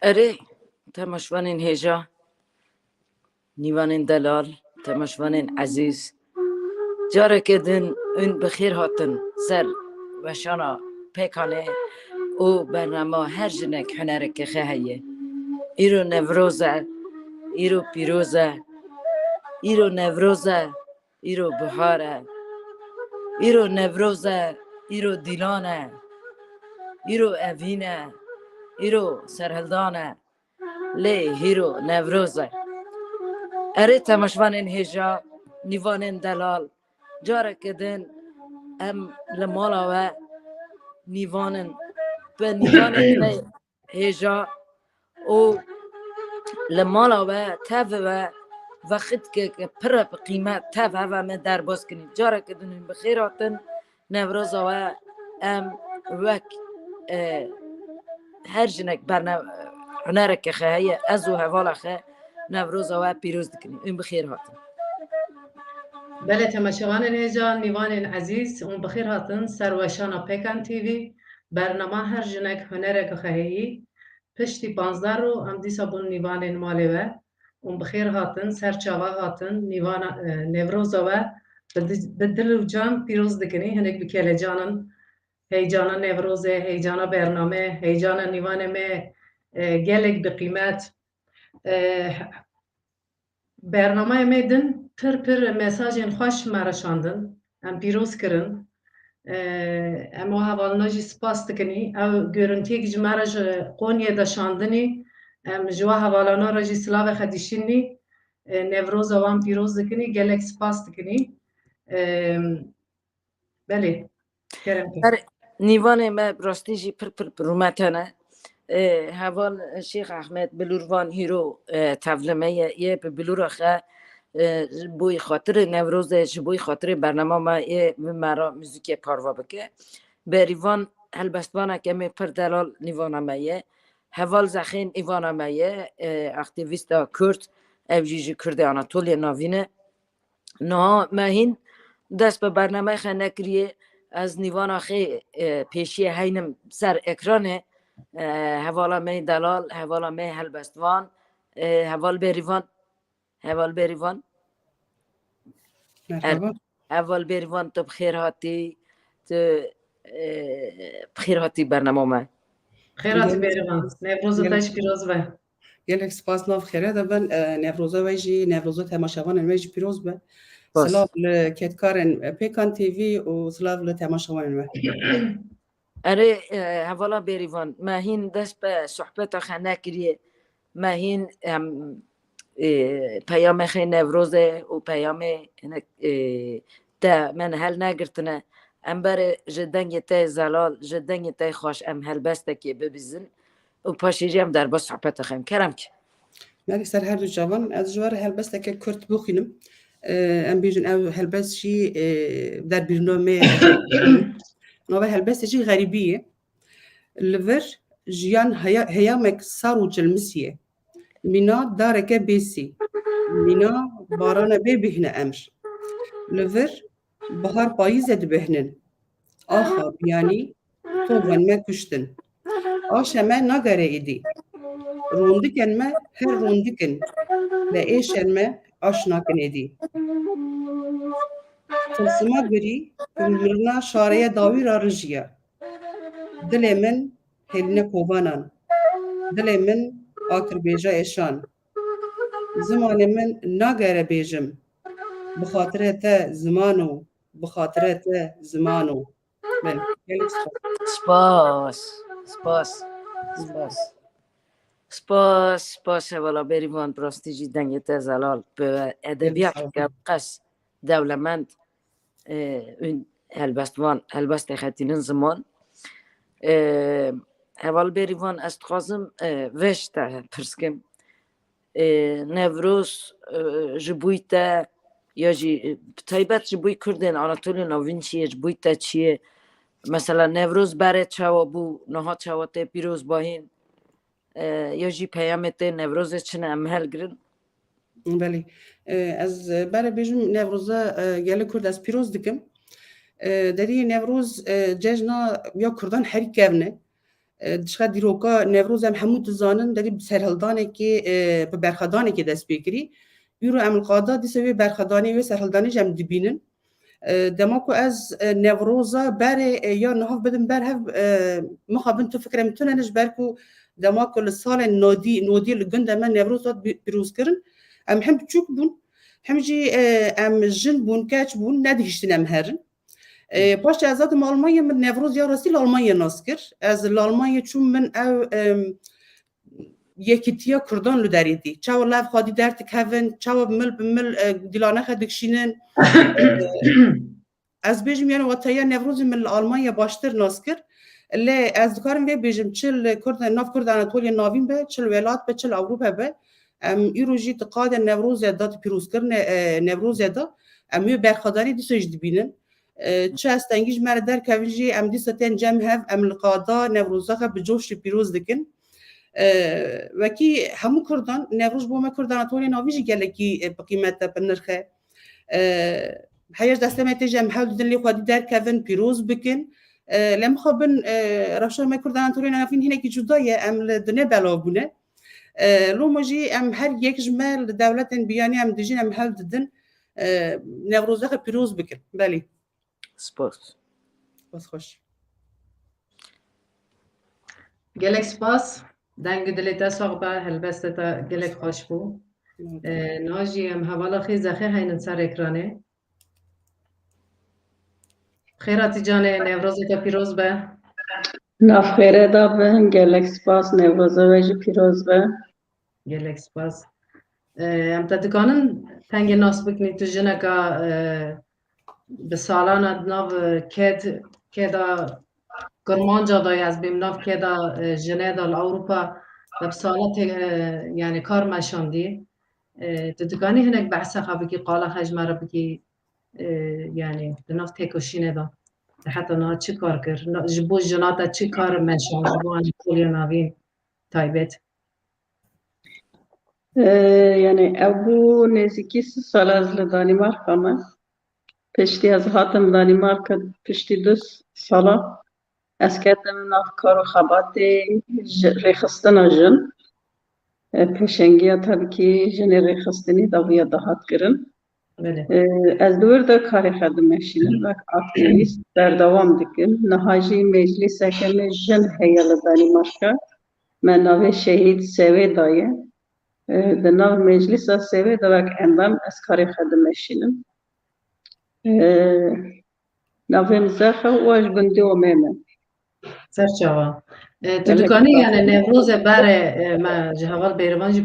اره تماشوانین هجا نیوانین دلال تماشوانین عزیز جاره که دن اون بخیر هاتن سر وشانا پیکانه او برنامه هر جنک هنره که خواهیه ایرو نوروزه ایرو پیروزه ایرو نوروزه ایرو بهاره ایرو نوروزه ایرو دیلانه ایرو اوینه ایرو سرهلدانه لی هیرو نوروزه اره تماشوانین هجا نیوانین دلال جاره کدن ام لمالا و نیوانن به نیوانن هجا او لمالا و تف و وقت که پر قیمت تف و من در باز کنیم جاره کدن بخیراتن نوروز و ام وک هر جنک برنامه هنره که خواهیه از و حوالا خواه نوروز و پیروز دکنیم این بخیر هاتن بله تماشاوان نیجان نیوان عزیز اون بخیر هاتن سروشانا پیکان تیوی برنامه هر جنک هنره که خواهی پشتی 15 رو ام دیسا بون نیوان مالی و اون بخیر هاتن سرچاوا هاتن نیوان نوروز و بدل و جان پیروز دکنی هنک بکیل جانن هیجانا نوروزه هیجانا برنامه هیجانا نیوان می گلک بقیمت برنامه میدن پر مساجین خوش مرشاندن ام پیروز کرن اما حوال نجی سپاس دکنی او گرنتی که جمعه قونیه داشاندنی ام جوا حوالانا را جی سلاو خدیشینی نوروز اوام پیروز دکنی گلک سپاس دکنی بله کرم نیوان ما براستی جی پر رومتانه حوال شیخ احمد بلوروان هیرو تفلمه یه بلور آخه بوی خاطر نوروز بوی خاطر برنامه ما یه مرا موزیک کاروا بکه بریوان هلبستوانه که می پر دلال نیوان ما یه حوال زخین ایوان ما یه اکتیویستا کرد اوجیجی کرد آناتولی ناوینه نه ماهین دست به برنامه خه نکریه از نیوان آخه پیشی هینم سر اکرانه حوالا می دلال حوالا می هلبستوان حوال بریوان مرحبا اول بریوان تو بخیر هاتی تو بخیر هاتی برنامه ما خیرات بیرون نوروز تاش پیروز و گلک سپاس ناف خیره دبن نوروزا ویجی نوروزا تماشاوان ویجی پیروز به سلاف لکتکارن پیکان تیوی و سلاف لتماشاوان و اره حوالا بریوان ما هین دست به صحبت خانه کریه ما هین پیام خیلی نوروزه و پیام تا من هل نگرتنه ام بر جدنگ تا زلال جدنگ تا خوش ام هل بسته که ببیزن و پاشیجی هم در با صحبت خیم کرم که مالی سر هر دو جوان از جوار هل بسته که کرد بخینم ام بیجن او هل بس شی در برنامه نوبه هل بسته شی غریبیه لور جیان هیامک سارو جلمسیه مینا دارکه بیسی مینا باران بهنه امر لور بهار پاییز دبهنن آخا بیانی تو ون کشتن آشما نگره ایدی روندکن ما هر روندکن و ایشن ما آشناکن ایدی تلسما گری مرنا شارع داوی را رجیا دل من هلنه کوبانان دل من آکر بیجا ایشان زمان من نگره بیجم بخاطرت زمانو بخاطرت زمانو بله سپاس والا بریوان پراستیجی دنگی تزلال به ادبیات که قص دولمند اون هلبست خطینن زمان اول بریوان است خوازم وشته پرسکم نوروز جبویتا یا جی تایبت جبوی کردن آناتولی نوین چیه جبویتا چیه مثلا نوروز برای چوا بو نها چوا ته پیروز باهین یا جی پیامت نوروز چنه امهل گرن بله از برای بیجم نوروزا گله کرد از پیروز دکم دری نوروز جشنا یا کردان هری کونه دشخه دیروکا نوروز هم همو دزانن داری سرهلدانه که به برخدانه که دست بگیری بیرو عمل قادا دیسوی برخدانی و سرهلدانی جم دبینن دماکو از نوروزا بره یا نهاف بدن بر هف مخابن تو فکرم توننش برکو دماکو لسال نودی لگند من نوروز داد بروز کرن هم بچوک بون هم جی جن بون کچ بون ندهشتن هم هرن باش از آدم آلمانیا من نوروز یا راستی لآلمانیا ناس کر از لآلمانیا چون من او یکیتیا کردان لو دریدی چاو لاف خادی درت کهون چاو بمل دیلانه خدکشینن از بیجم یعنی واتایا نوروز من آلمانیا باشتر ناس کر لی از دکارم وی بیجم چل کرد ناف کرد آناتولیا ناوین به چل ولات به چل اروپا به ایروجی تقاد نوروز داد پیروز کرد نوروز دا امیو برخداری دیسوج دبینن چه استنگیج مرد در کویجی ام دیستن جمع هف ام القادا نوروزا خب بجوش پیروز دکن و کی همو کردان نوروز بوم کردان آناتولیا ناویجی گله کی بقیمت بنرخه هیچ دسته میته جمع حال دنلی خودی در کون پیروز بکن لم خابن رفشان ما کردان آناتولیا ناوین هنه کی جدایه ام دنیا بلا بونه لو مجی ام هر یک جمل دولت بیانی ام دیجین ام حال دن نوروزا خب پیروز بکن بله سپاس بس خوش گلک سپاس دنگ دلیتا ساق هلبسته تا گلک خوش بو ناجی ام حوالا خیز دخه هینن سر اکرانه خیراتی جانه نوروز تا پیروز به ناف خیره دا به گلک سپاس نوروز ویجی پیروز به گلک سپاس ام تا دکانن تنگ ناس بکنی تو جنکا به سالان ناو کدا گرمان جادای از بیم ناو کدا جنه دال اوروپا دب سالات یعنی کار مشاندی تو دکانی هنک بحثا خواه بکی قالا خجمه را بکی یعنی ناو تکوشینه دا حتی نا چی کار کرد جبو جناتا چی کار مشان جبو آناتولیا ناوین تایبت یعنی ابو نزدیکی 3 سال از دانمارک آمد پشتی از هاتم دانمارک پشتی 2 سالا از کتم ناف کار و خبات ریخستن جن پشنگی ها tabii ki جن ریخستنی دا بیا دهات کرن از دور دا کاری خدم مشینم و اکتیویست در دوام دکن نهاجی مجلس اکم جن هیال دانمارک من ناوی شهید سوی دایه در ناو مجلس سوی دا وک اندام از کاری خدم مشینم ناوی مزاخه واج بندی و میمن سرچاوا تو دکانی یعنی نوروز باره ما جهوال بیروانجی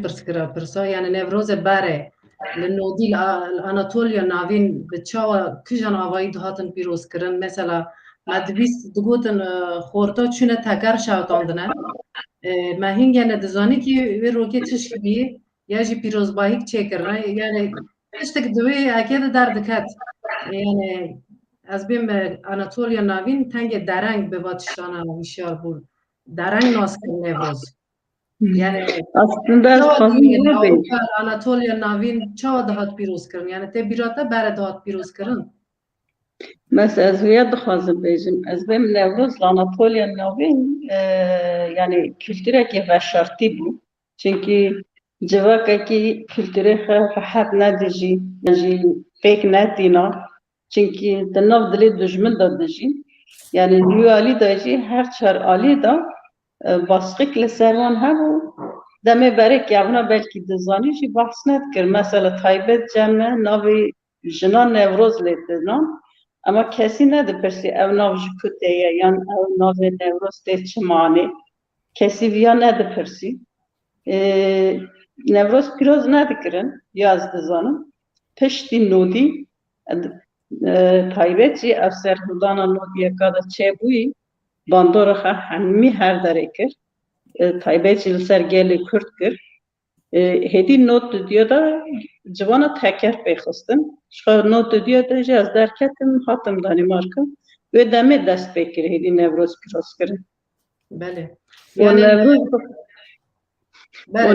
پرسا یعنی نوروز باره لنودی آناتولیا ناوین به چاوا کجان آوایی دهاتن پیروز کرن مثلا مدویست دگوتن خورتا چونه تگر شاوتاندنه ما هنگ یعنی دزانی که وی روکی تشک بی یا جی پیروز باهیک چه کرنه یعنی تشتک دوی اکید دردکت یعنی از بیم آناتولیا ناوین تنگ درنگ به واتشانا ویشار بود درنگ ناس کرد نوروز یعنی aslında آناتولیا ناوین چا دهات پیروز کرن یعنی ته بیراتا بر دهات پیروز کرن بس از ویاد خواهم بیجم از بیم نوروز لاناتولیا ناوین yani kültüreki veşarti bu çünkü cevakaki kültüreki rahat nedici yani pek netina çünkü denav dili düşman da dici yani rüyali daci her çar ali da baskıkla servan hebu deme berek yavna belki dizani ki bahs nedkir mesela taybet cemme navi jinan nevroz letinan ama kesi nedir persi ev nav jikuteye yan ev navi nevroz te çimani kesi viya nedir persi nevroz piroz nedikirin yaz dizanım peşti nodi taybet ji ev serhudana nodiye kada çebuyi bandora hemmi her derekir taybet ji ser geli Kürt kir hedi not diyor da civana teker peyxistin şu not diyor da az derketim hatim Danimarka ve deme dest pekir hedi nevroz piroz kirin بله و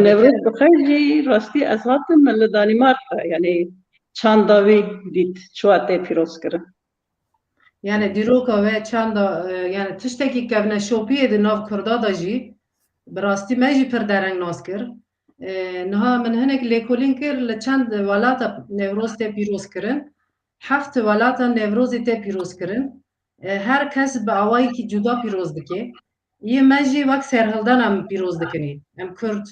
nevroz بخیر راستی از هاتم من دانمارکا yani çandavi dit çuate piroz kirin Yani diroka ve çanda yani tişteki kevne şopiye de nav kurda da jî براستی me jî pir dereng nas kir. Niha min hinek lêkolîn kir li çend welata Newroz tê pîroz kirin. Heft welata Newrozê tê pîroz kirin. Her kes bi awayekî cuda pîroz dike. Yê me jî wek serhildana em pîroz dikinî. Em Kurd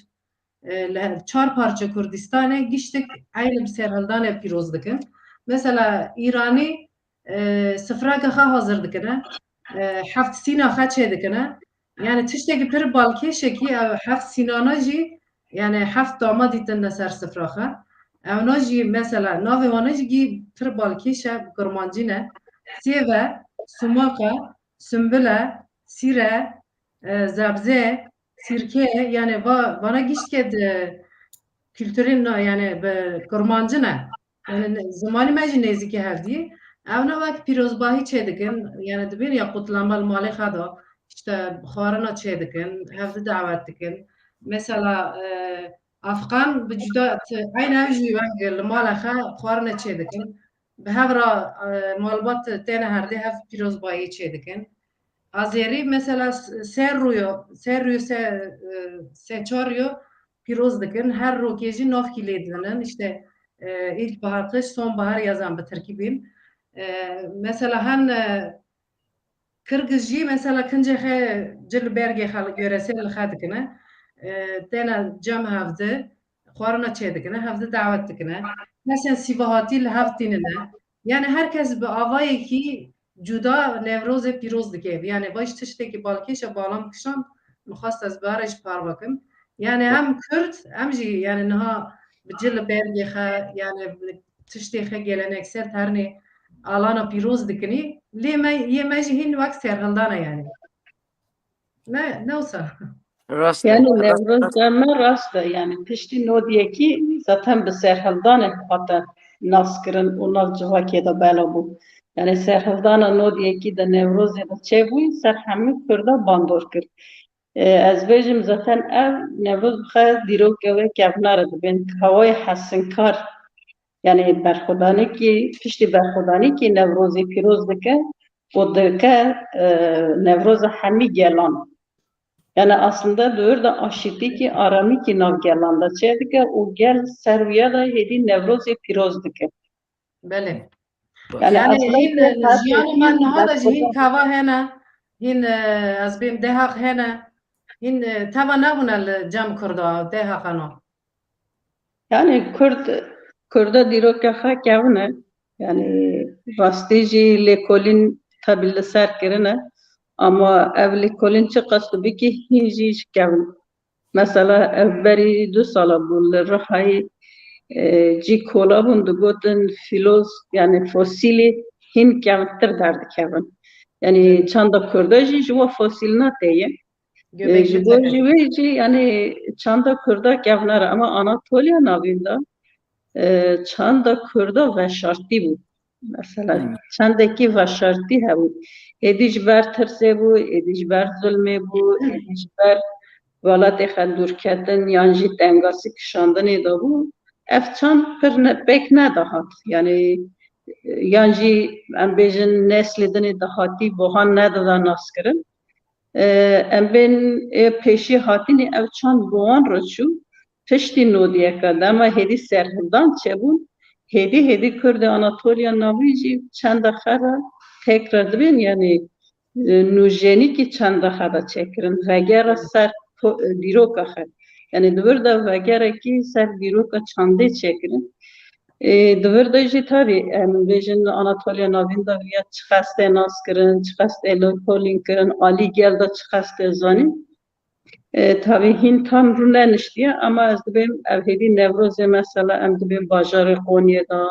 li çar parça Kurdistanê giştek eyn bi serhildanê pîroz dikin. Mesela İranî sifreka xwe hazir dikine. Heft sîna xwe çê dikine. Yani tiştekî pir balkêşekî ew heft sînana jî yani heft dama dîtin li ser sifra xwe. Ewna jî mesela navê wan jî pir balkêş e kurmancî ne. Sêv e, sumak e, sumbil e, sîr e, zebze, sîrke yani vana giştke kültürün yani bi kurmancî ne. Yani zimanî me jî nêzîkî hevdî. Ewna wek pîrozbahî çê dikin yani dibin ya qutlama li malê xwe da işte xwarina çê dikin, hevdî davet dikin. Mesela Afgan bi cuda eyn ev jî weng li mala xwe xwarina çê dikin. Bi hev re malbat têne herdê hev pîrozbayî çê dikin. Azerî mesela sê rûyo sê çar rûyo pîroz dikin. Her rokê jî navkî lê dinin. İşte ilkbahar, kış, sonbahar, yazan bi Tirkî bîn. Mesela hen Kırgız jî mesela kincê xwe cil bergê xwe göresel li xwe dikine. Têne cem hevdî xwarina çê dikine, hevdî davet dikine. Kesên sîvahatî li hev tînine. Yani herkes bi avayekî cuda Newrozê pîroz dike. Yani baş tiştekî balkêşa balam kişan mixwast ez bare jî parve kim. Yani hem Kurd hem jî yani niha bi cil bergê xwe yani tiştê xwe gelenekser ternê alana pîroz dikinî lê yê me jî hîn wek serhildana yani. Ne olsa. Rast Yani Nevruz deme rast yani pişti nodiyeki zaten bir serhildane hatta naskirin o nav civakê de bela bû. Yani serhildana nodiyeki de Nevrozê de çêbû ser hemû Kurda bandor kir. Ez bêjim zaten ev Nevruz bixwe dîrokê wê kevnare dibin hewayê hesinkar yani berxwedanekî piştî berxwedanekî Newrozê pîroz dike û dike Newroza hemî gelan. Yani aslında doğru da aşitiki aramiki navgelanda çedike o gel serviya da hedi Nevrozê pîroz dike. Belê. Yani Yani aslında hîn jiyanê me niha da jî hîn kava hene, hîn ez bêm dehaq hene, hîn teva nebûne li cem Kurda dehaqana. yani Kurda dîroka xwe kevne yani rastî jî lêkolîn tabi li ser kirine ama ev lêkolîn çi qasdî bike hîn jî ji kevin. Mesela ev berî 2 sala bû li Rihayê cî kola bûn digotin filoz yani fosîlê hîn kevntir derdikevin. Yani çanda Kurda jî ji we fosîlina teye. Ji bo jî wê jî yani çanda Kurda kevnare ama Anatolya navîn da çanda Kurda veşartî bû. Mesela çandekî veşartî hebû. Êdî ji ber tirsê bû, êdî ji ber zulmê bû, êdî ji ber welatê xwe dûrketin yan jî dengasî kişandinê da bû. Ev çand pek nedahat. Yani yan jî em bêjin neslê dinê dahatî buhan nedida naskirin. Em bên pêşî hatînê ev çand buwan re çû piştî nodiyeka dema hêdî serhildan çebûn hêdî Kurd Anatolya navî jî çanda xwe re tekrar dibin yani nûjenîkî çanda xwe da çêkirin vegera ser dîroka xwe. Yani divir de vegerekî ser dîroka çandê çêkirin. Divir de jî tabii em bêjin Anatolya navîn da ya çi xestê nas kirin, çi xestê lêkolîn kirin, alî gel da çi xestê zanîn. Tabii hîn tam rû neniştiye ama ez dibêm ev hêdî Newrozê mesela em dibên bajarê Konyê da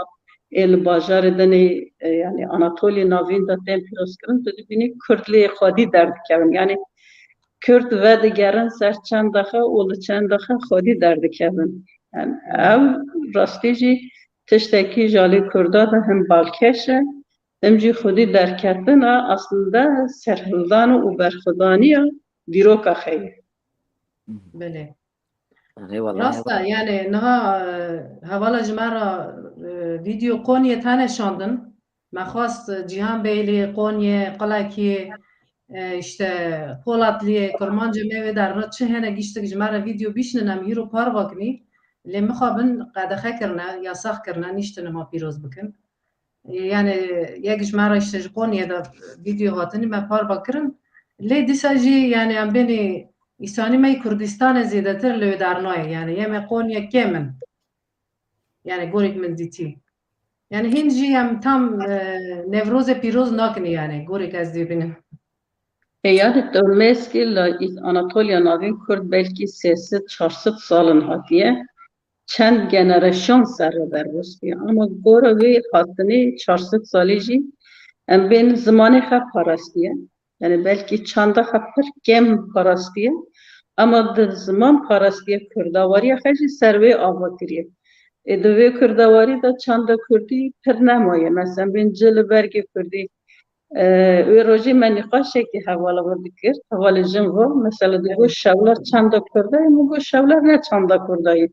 li bajarê dinê yani Anatolya navîn da tên pîroz kirin tu dibînî Kurd lê xwedî derdikevin. Yani Kurd vedigerin ser çanda xwe û li çanda xwe xwedî derdikevin. Yani ev rastî jî tiştekî ji alî Kurda da him balkêş e him jî xwedî derketina aslında serhildan û berxwedaniya dîroka xwe ye. Belê. Eyvallah. Rasta yani niha hevala ji me re vîdeo Konyê tane şandin. ما خواست جیهان بیلی قونیه قلقیه işte Polatlı'ya Kurmancı meve derna çi hene giştik jmara video bişnenem hiro par vakni le mixabın qadaxa kirna yasak kirna niştine ma piroz bikin yani yek jmara işte Konya'da video hatını ma par bakirin le disaji yani em beni İsani me Kurdistan zedetir le dernay yani yeme Konya kemin yani gorik min diti yani hinci hem tam nevroze piroz nakni yani gorik az dibinim. Yadit dönmez ki Anatolia navin Kurd belki 300-400 salın hatiye çend generasyon serre berbostiye ama gora ve hatını 400 salı jî em bên zimanê xwe parastiye yani belki çanda xwe pir kêm parastiye ama di ziman parastiye Kurdawariya xwe jî ser wê ava kiriye. Di vê Kurdawarî de çanda Kurdî pir nemaye. Mesela bên ci li bergê Kurdî wê rojê me nîqaşekî hevala we dikir, hevalê jin ve mesela digot şewler çanda Kurda ye, min got şewler ne çanda Kurda ye.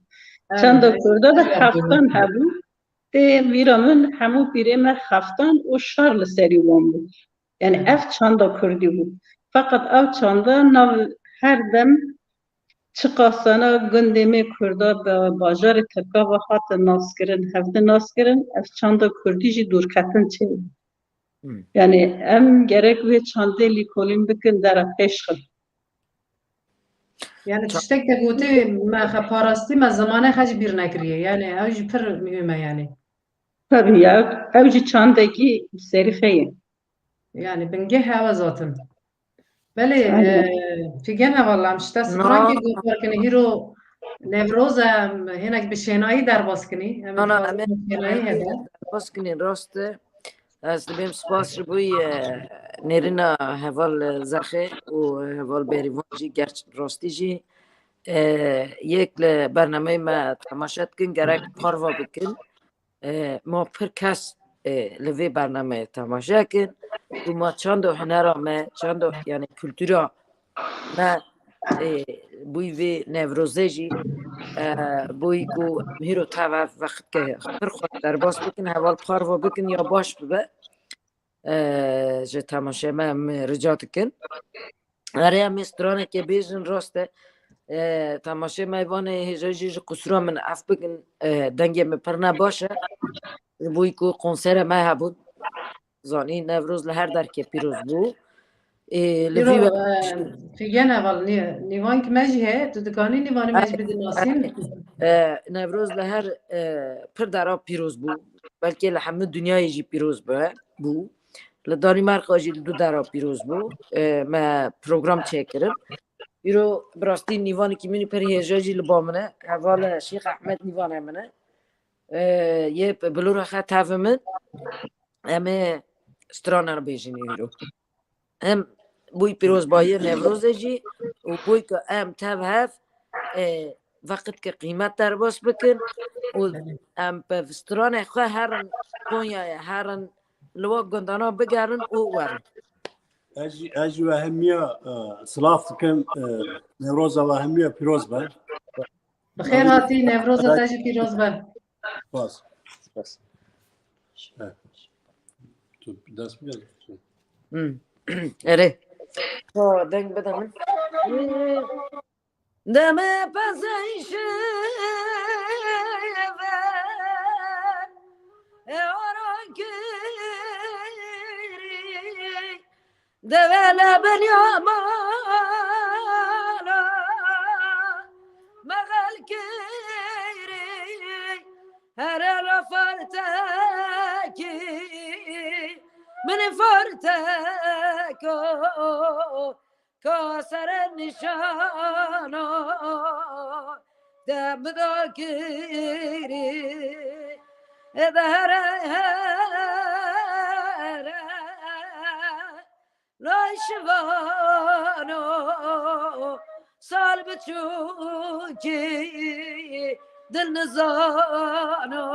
Çanda Kurda da heftan hebû tê vîra min hemû pîrê me heftan û şar li serî wan bû. Yani ev çanda Kurdî bû. Fakat ev çanda nav her dem çi qasana gundê me Kurda bi bajarê Tirka ve hatin naskirin, hevdin naskirin, ev çanda Kurdî jî dûrketin çê. Yani em gerek ve çandê lîkolîn bikin dere pêşxin. Yani tiştek de gote me xe parastî me zamanê xwe jî bîr nekiriye. Yani ew jî pir mühim e yani. Tabii ya, ev jî çandekî serîfe ye. Yani bingeh hewa zaten. Belê Aynen. pîgene valla em şita sprankê gofarkinê hîro Nevroz em hinek bi şênayî derbas kinî. Em نه نه dixwazin şênayî hebe. باز کنین راسته از بیم سپاس رو بوی نیرینا هوال زخه و هوال بریوان گرچ راستی جی یک برنامه ما تماشات کن گرک پاروا بکن ما پر کس لوی برنامه تماشا کن و ما چند هنر ما چند یعنی کلتورا ما بوی وی نوروزه جی بوی کو هیرو تا وقت که پر خود در باز بکن حوال پاروا بکن یا باش ببه جه تماشه من رجات کن اره هم استرانه که بیشن راسته تماشه میوان هجاجی قصرا من اف بکن دنگه من پر نباشه بوی کو کنسر ما هبود زانی نوروز لهر در که پیروز بو Hîro لفی pîgene val nîvan ki me jî heye. Tu dikanî nîvanê me jî bidinasîn. نوروز لهر پر درا پیروز بو بلکه لحمه دنیای جی پیروز بو لدانمارک جی دو درا پیروز بو ما پروگرام چکرم بیرو براستی نیوانی که منی پر هجاجی لبامنه حوال شیخ احمد نیوانه منه یه بلور خط تفهمن همه سترانه رو بیشینی بیرو هم بوی پیروز بایه نوروزه جی و بوی که هم تفهف وقت که قیمت در باس بکن و ام پفستران خواه هرن کنیا هرن لوا گندانا بگرن و ورن اجي وهمية سلاف كم نوروز وهمية بيروز بان Bixêr hatî Nevroza te jî pîroz be. باس بس تو دست بگیر اره دنگ بدمن دمه پسیشه دول بنيامانا مغل كيري هرر فرتكي من فرتكو كسر النشانو دم ذاكري لاشوانو سال بچوکی دل نزانو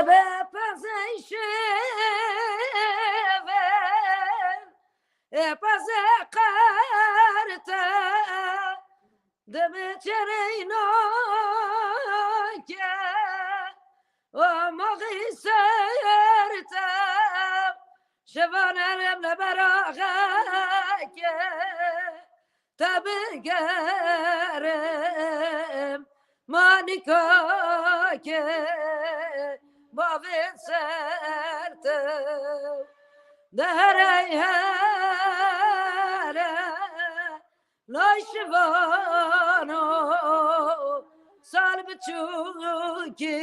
دبه پزیشه پزه قرطه دبه چرینو که و مغی سرته شوانم لبراغه که تبگرم مانیکا که باوی سرته دهره هره لایشوانو سال بچوکی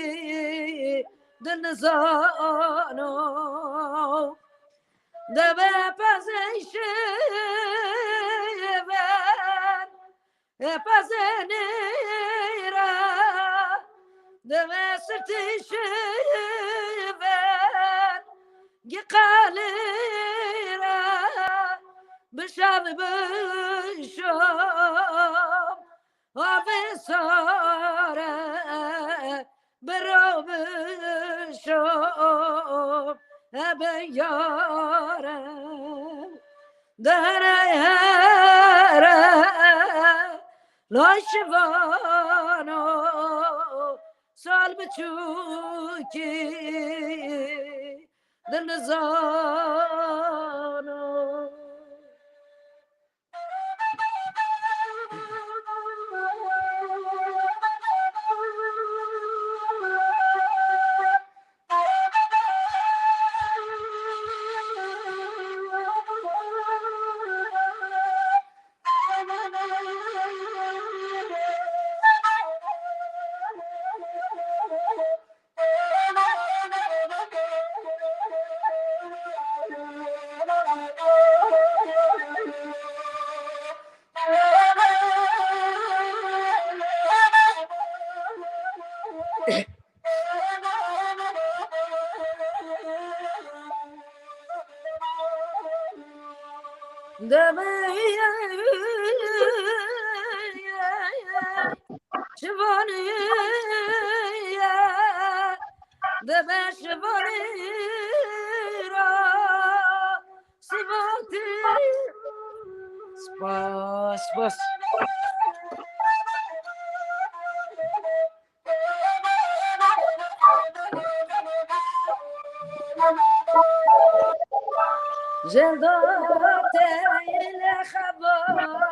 دل نزانو دبه پزیشه پزنیره دبه سرتیشه گقالیره بشاب بشام آفی ساره برو بشام بیارم دره هره لایشوانو سال بچوکی دل نزانو Spas. جلدات الخبامك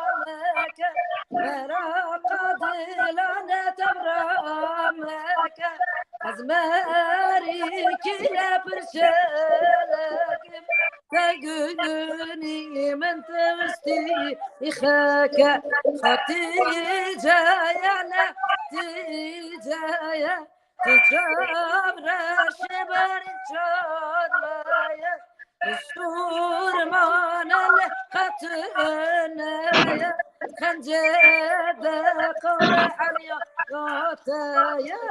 مراقد لنا تبرامك أزماري كلا برشلك تقولني من تغستي إخاك خطي جاية لا تجاية تجاب رشبر تشادلايا السور مانا لقتنايا خنجد قرح اليوتايا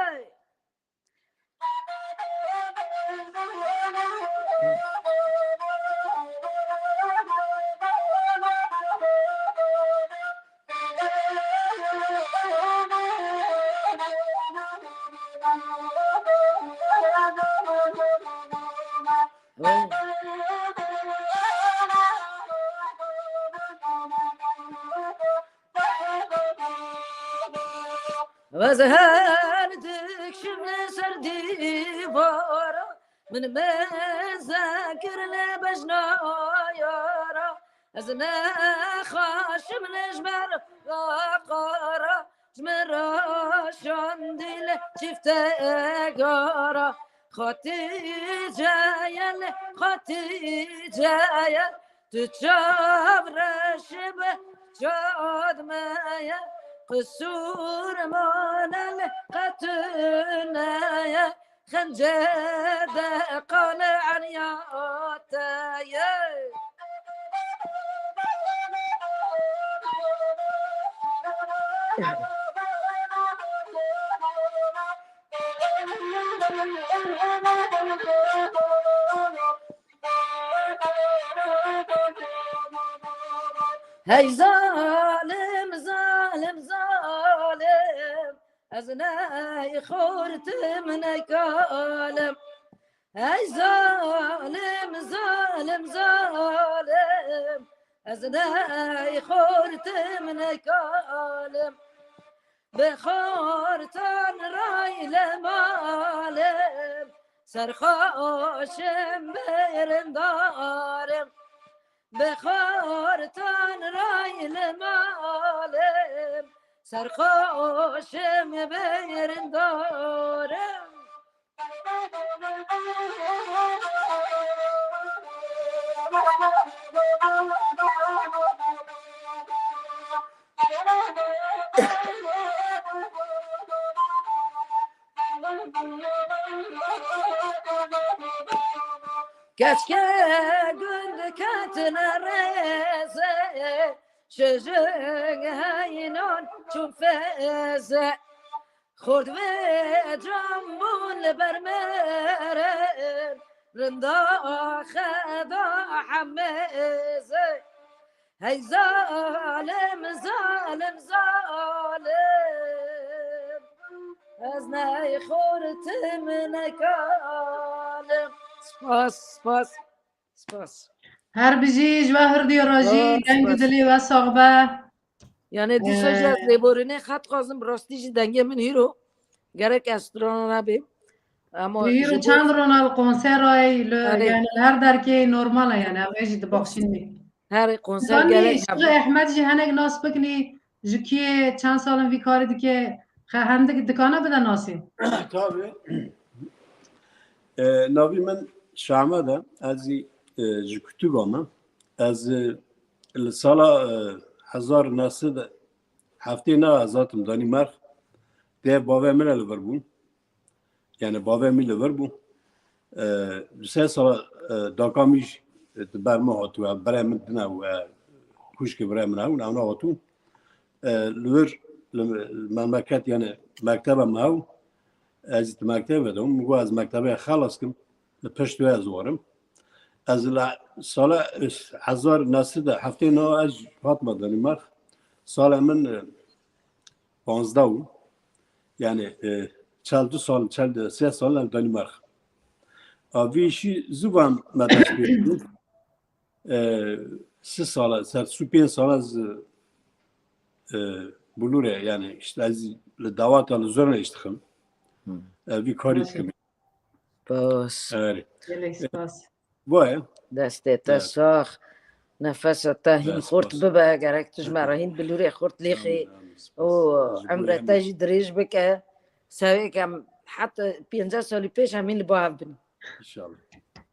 وزهرتك شمل سردي بارا من مذاكر لبجنا يارا أزنا خاشم لجبر قارا جمرا شاندل شفت قارا خطي جايا خطي جايا تتشاف رشبه جاد مايا قصور مانا لقتنايا خنجد قلع ياتايا هاي ظالم ظالم ظالم أزناي خورت من كالم ای ظالم ظالم ظالم از نای خورتم نکالم به خورتان رای لمالم سرخوشم برندارم به خورتان رای لمالم سرخوشم برندارم Keşke gündü katına reze Şözün haynon çufeze Khurd ve cambul bermeren Rında khada hammeze Hey zalim zalim zalim Az nay khurtim nekalim سپاس هر بجیج و هر دیراجی دنگ دلی و صحبه یعنی دیسا جا زیبورینه خط قازم راستیش دنگه من هیرو گرک استران نبیم اما هیرو چند رونال کنسر های یعنی هر درکی نورماله یعنی اویجی دباخشین می هر کنسر گرک شغل احمد جی هنگ ناس بکنی جوکی چند سالم وی کاری دیگه هنده دکانه بده ناسی Tabii. Navi men şama da az jükütü bana az sala hazar nasıl da hafte ne azatım Danimark de bave mele var bu yani bave mele var bu se sala dakamış berma hatu berem dina ve kuşki berem na ona hatu lür memleket yani mektebe mav از مکتب بدم میگو از مکتب خلاص کم پشتو از وارم از سال 1900 هفته نه از فاطمه دانمارک سال من 15 yani 3 سال دانمارک آویشی زبان مدرس بیرون 3 سال سر 5 سال از بلوره yani işte az davat alı zorla iştim bir kariz kimi. باس Evet. سپاس Vay. دسته تا ساخ نفس تا هین خورت ببا گرک تجمع هین بلوری خورت لیخی و عمره تاجی دریج بکه سوی کم حتی 15 سالی پیش همین لبا هم بینیم İnşallah.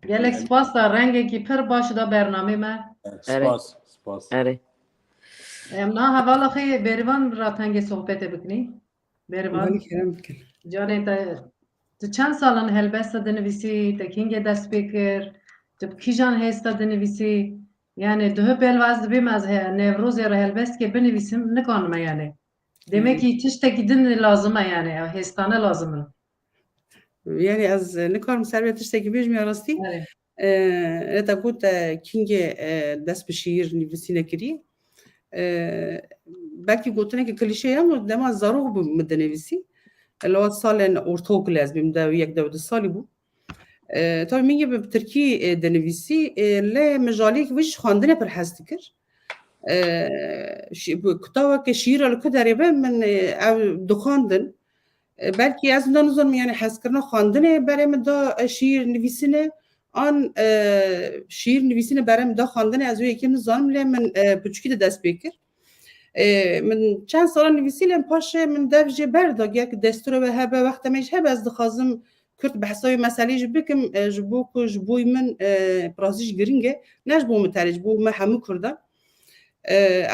گلک سپاس دا رنگه کی پر باش دا برنامه ما Spas. اره امنا حوالا خی بریوان را تنگ صحبت بکنی بریوان ولی کرم بکن جانه تو چند سالان هلبست دنویسی تا کینگ دست بکر تو کیجان هستا دنویسی یعنی دو بلواز بیم از نوروز یا هلبست که بنویسیم نکنم یعنی demek ki tişteki din lazımه yani hestane lazımه yani az نکارم سر به تشتکی بیش میارستی تا گوت کینگ دست به شیر نویسی نکری belki گوتنه که کلیشه هم دما زاروغ بمده نویسی لو سال ortaokul از بیم ده یک دو سالی بود tabii میگه به ترکی دنویسی ل مجالی که ویش خواندنه پر هست کر کتابه که شیر رو که داره به من دخاندن belki از دانوزم yani حس کردن خواندنه برام دا شیر نویسینه آن شیر نویسینه برام دا خواندنه از وی یکم زانم لی من بچکی دست بکر من چند سال نویسیلم پاشه من درجه برداگ یک دستور به هبه وقت میش هبه از دخوازم کرد به حسابی مسئله بکم جبو که جبوی من پرازیش گرینگه نش بو مترج بو ما همه کردم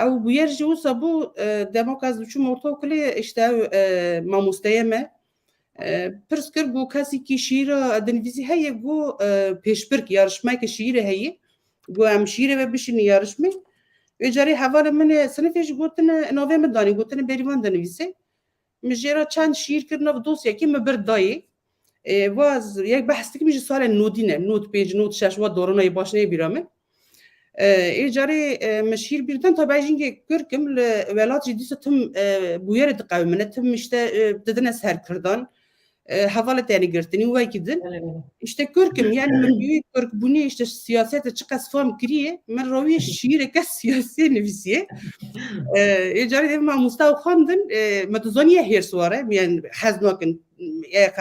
او بویر جو سبو دماغ از دوچو مرتو کلی اشته ماموستایمه پرس کرد بو کسی که شیر دنویسی هیه گو پیشبرک یارشمه که شیر هیه گو هم شیره و بشین یارشمه اجاری حواله من سنفیش گوتن نوه مدانی گوتن بریوان دنویسه مجرا چند شیر کردن و دوست یکی مبرد دایی و از یک بحثی که میشه سال نودینه نود پیج نود شش و دورانای باشنه بیرامه اجاری مشیر بیردن تا بیشین که کرکم ولات جدیس تم بویر دقیق منه تم میشته ددن سر کردن havalet yani girtini ve gidin. بله بله İşte Kürk'üm yani min büyük Kürk bunu işte siyasete çıkas fam kiriye men ravi şiire kes siyasi nevisiye. Ecari de ma Mustafa Khandın matuzaniye her suare yani haznakin ya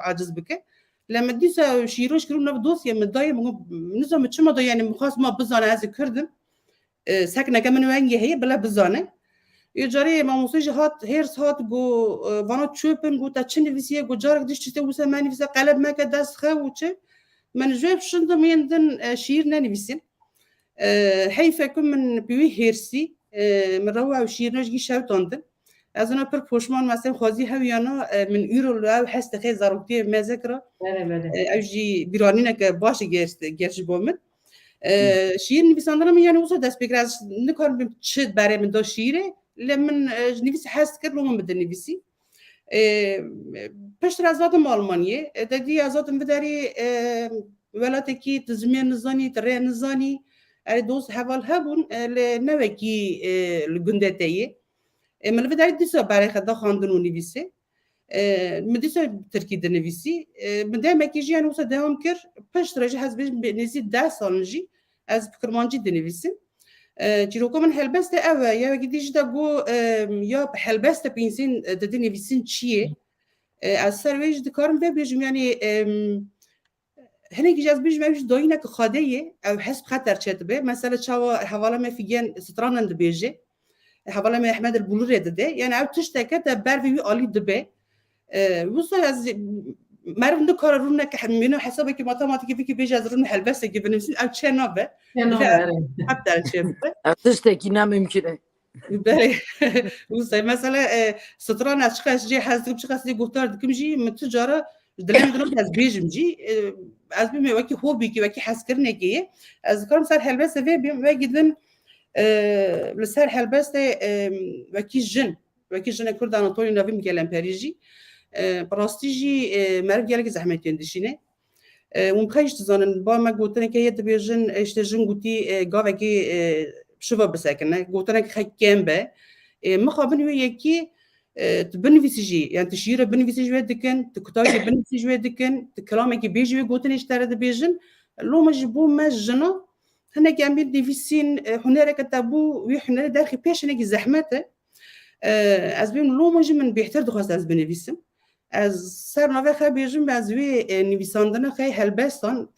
aciz bike. لما ديسا شيروش كرو نف دوسيا مدايا نظام تشما دا يعني مخاص ما بزانه از كردم ساكنه كمان وانجي هي بلا بزانه يجاري ما موسيجي هات هيرس هات جو وانا تشوبن جو تاتشني فيسيه جو جارك ديش تسوي سماني فيسا قلب ما كداس خوتش من جواب شندم يندن شير ناني فيسين حيفا كم من بيوي هيرسي من روع وشير نجي شاوتاندن از انا پر پوشمان مثلا خوازی هویانا من ایرو لو هست خیلی ضروری مذکره بله بله اوجی بیرانینه که باشه گرش بومد شیر نویسندنم یعنی واسه دست بگیر از نکارم چه برای من داشت شیره لمن نویس هست کرد لومن بده نویسی پشتر ازادم آلمانیه دادی ازادم بداری ولاتی کی تزمین نزانی تره نزانی دوست حوال هبون لنوکی لگندتیه من بداری دیسا برای خدا خواندن و نویسه من دیسا ترکی دنویسی من دائم اکیجی یعنی واسه دوام کر پشت رجع هز بیش نزی 10 سالنجی از کرمانجی دنویسیم چیروکو من هلبسته اوه یا گیدیش دا گو یا هلبسته پینسین دنویسین چیه از سرویج دکارم و بیشم یعنی هنگی جز بیش میش داینه که خدایه او حسب خطر چت به مثلا چاوا حواله مفیگن سترانند بیجه حواله من احمد البلوری داده یعنی او تشتکه تا بروی عالی دبه وصل از مرد نکار رونه که همینو حسابه که ماتماتیکی فیکی بیش از رونه هلبسته که بنویسید او چه نابه حتی چه بده تشتکی نممکنه بله وصل مثلا ستران از چقدر جی حزدیم چقدر دی گفتار دکم جی متجاره دلم دلم از بیجم جی از بیم وکی خوبی که وکی حس کرنه که از کارم سر هلبسته و بیم و گیدن لسر هلبسته وکی جن کرد آناتولی نویم گلم پریجی براستیجی مرد گله که زحمتی اندشینه اون خیش تزانن با ما گوتنه که یه دبیجن اشته جن گوتی گاوه که شوا بسکنه گوتنه که خیلی کم به مخابن یکی بنویسیجی یعنی تشیره بنویسیجی دکن تکتاجی بنویسیجی دکن تکلامه که بیجی گوتنه اشتره دبیجن لو مجبو مجنا هنا كامل ديفيسين هناك كتابو ويحنا داخل بيش نجي زحمته از بين لو مجي من بيحتر دخواست از بنویسم از سر نوه خواهی بیجم از وی نویساندنه خواهی هلبستان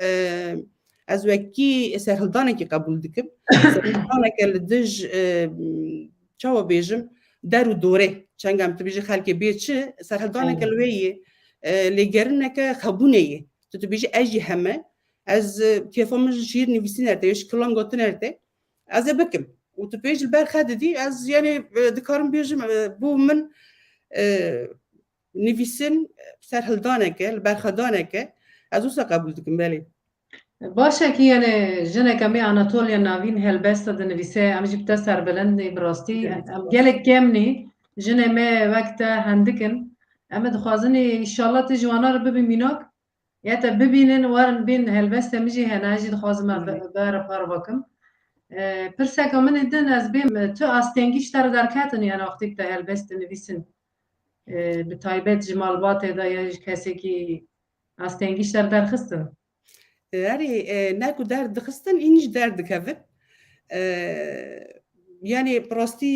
از وکی سرهلدانه که قبول دکم سرهلدانه که لدج چاو بیجم در و دوره چنگم تبیجی خلک بید چه سرهلدانه که لویه لگرنه که خبونه یه تو تبیجی اجی همه از تلفنم شیر نویسین ارده یش کلام گوتن ارده از بکم و تو پیج البر خد دی از یعنی دکارم بیجم بو من نویسین سرهلدانه که البر خدانه که از اوسا قبول دکم بله باشه که یعنی جنه کمی آناتولیا ناوین هلبسته دنویسه امجی بتا سر بلند براستی گلک کمنی جنه ما وقت هندکن اما دخوازنی انشالله تجوانا رو ببین میناک یا تا ببینن وارن بین هلبسته میجی هناجی دخوازم بار پار باکم پرسه که من ایدن از بیم تو آستینگیش تر درکتن یعنی وقتی که هلبسته نویسن به تایبت جمال باته دا یا کسی که آستینگیش تر درخستن یعنی نکو درد دخستن اینش درد کفت یعنی براستی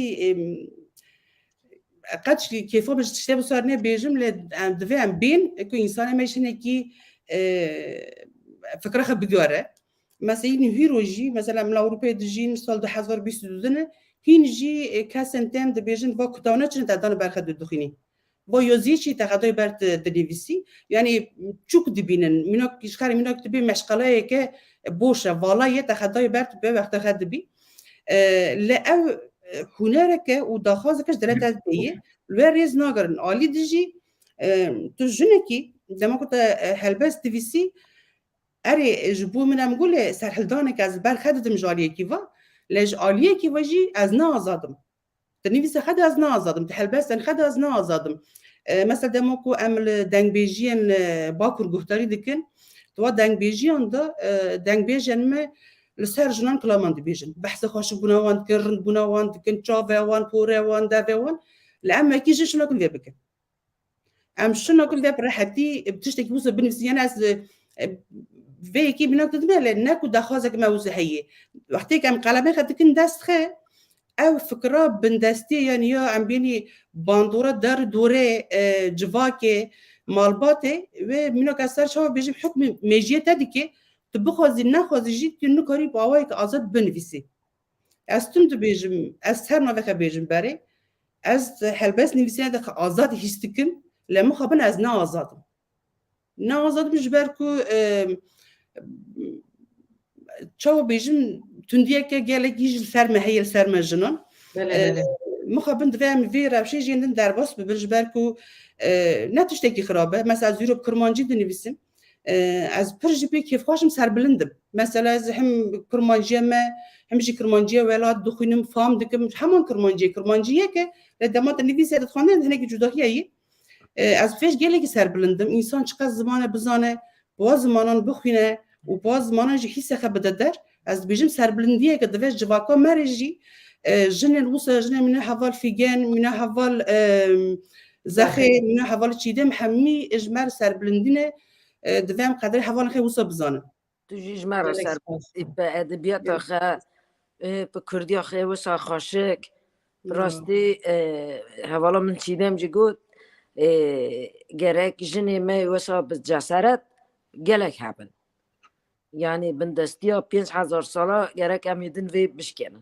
قدش کیفو بهش تشتبه سرنه بیجم لدوام بین که انسان میشنه کی فکر خب بداره مثلا این هیروجی مثلا من اروپا دجین سال 2022 هینجی کسنتم دبیجن با کتانه چن دادن برخد دخینی با یوزیچی تقاضای برد دنویسی یعنی چوک دبینن منو کشخر منو کتبی مشغله که باشه والای تقاضای برد به وقت خد بی لا هنرك ودخازك درت ديه الوريز ناقرن عالي دجي تجنكي لما كنت هلبس تفيسي اري جبو من امقول سرحلدانك از بر خدتم جاليه كيفا لاج عاليه كيفا جي از نازادم تنفيس خد از نازادم تحلبس ان خد از نازادم مثلا دموكو امل دنگ بيجين باكور گفتاری دکن تو دنگ بيجين ده دنگ بيجن ما لسر جنان كلامان دبيجن بحث خوش بناوان كرن بناوان كن تشافوان بوروان دافوان لأما كيجي شنو كن بيبكن ام شنو كل ده براحتي بتشتكي بوسه بنفسي انا از فيكي بنقطة دماغ ناكو دخوازك موزة هي وقتي كم قلبي خدتكن دست خي او فكرة بندستي يعني يا عم بيني باندورة دار دوري جواكي مالباتي ومنو كسر شو بيجي بحكم ميجيه تدكي تبخوزي ناخوزي جيت كنو كاري باوايك ازاد بنفسي استم بيجم استهر نوفك بيجم باري از حلبس نفسي دك ازاد هيستكن لما خبن از نا ازاد مش باركو چاو بيجم تنديه که گلک یجل سرمه هیل سرمه جنان بله مخابن دوام ویرا شی جندن درباس ببرج برکو نه تشتکی خرابه مثلا از یوروب کرمانجی دنویسم از پرج بی کیف خوشم سر بلندم مثلا از هم کرمانجی ما همشی کرمانجی ولاد دخونم فام دکم همون کرمانجیه که لدمات نویسه خانه هنگی جداهیه از فیش گله که سر بلندم انسان چقدر زمانه بزانه باز زمانان بخونه و باز زمانان جی حس خبده در از بیجم سر بلندیه که دوش جواکا مرجی جن الوصا جن من حوال فيجان من حوال زخي من حوال تشيدم حمي اجمال سر بلندينه دفهم قدر حوال خي وصا بزانه تجيج مرة سر بأدبيات أخا بكردي أخا وصا خاشك براستي حوالا من تشيدم جيقود جراك جني ما وصا بالجسارت جلك حبن يعني بندستيا 5000 ساله جراك أميدن في بشكنا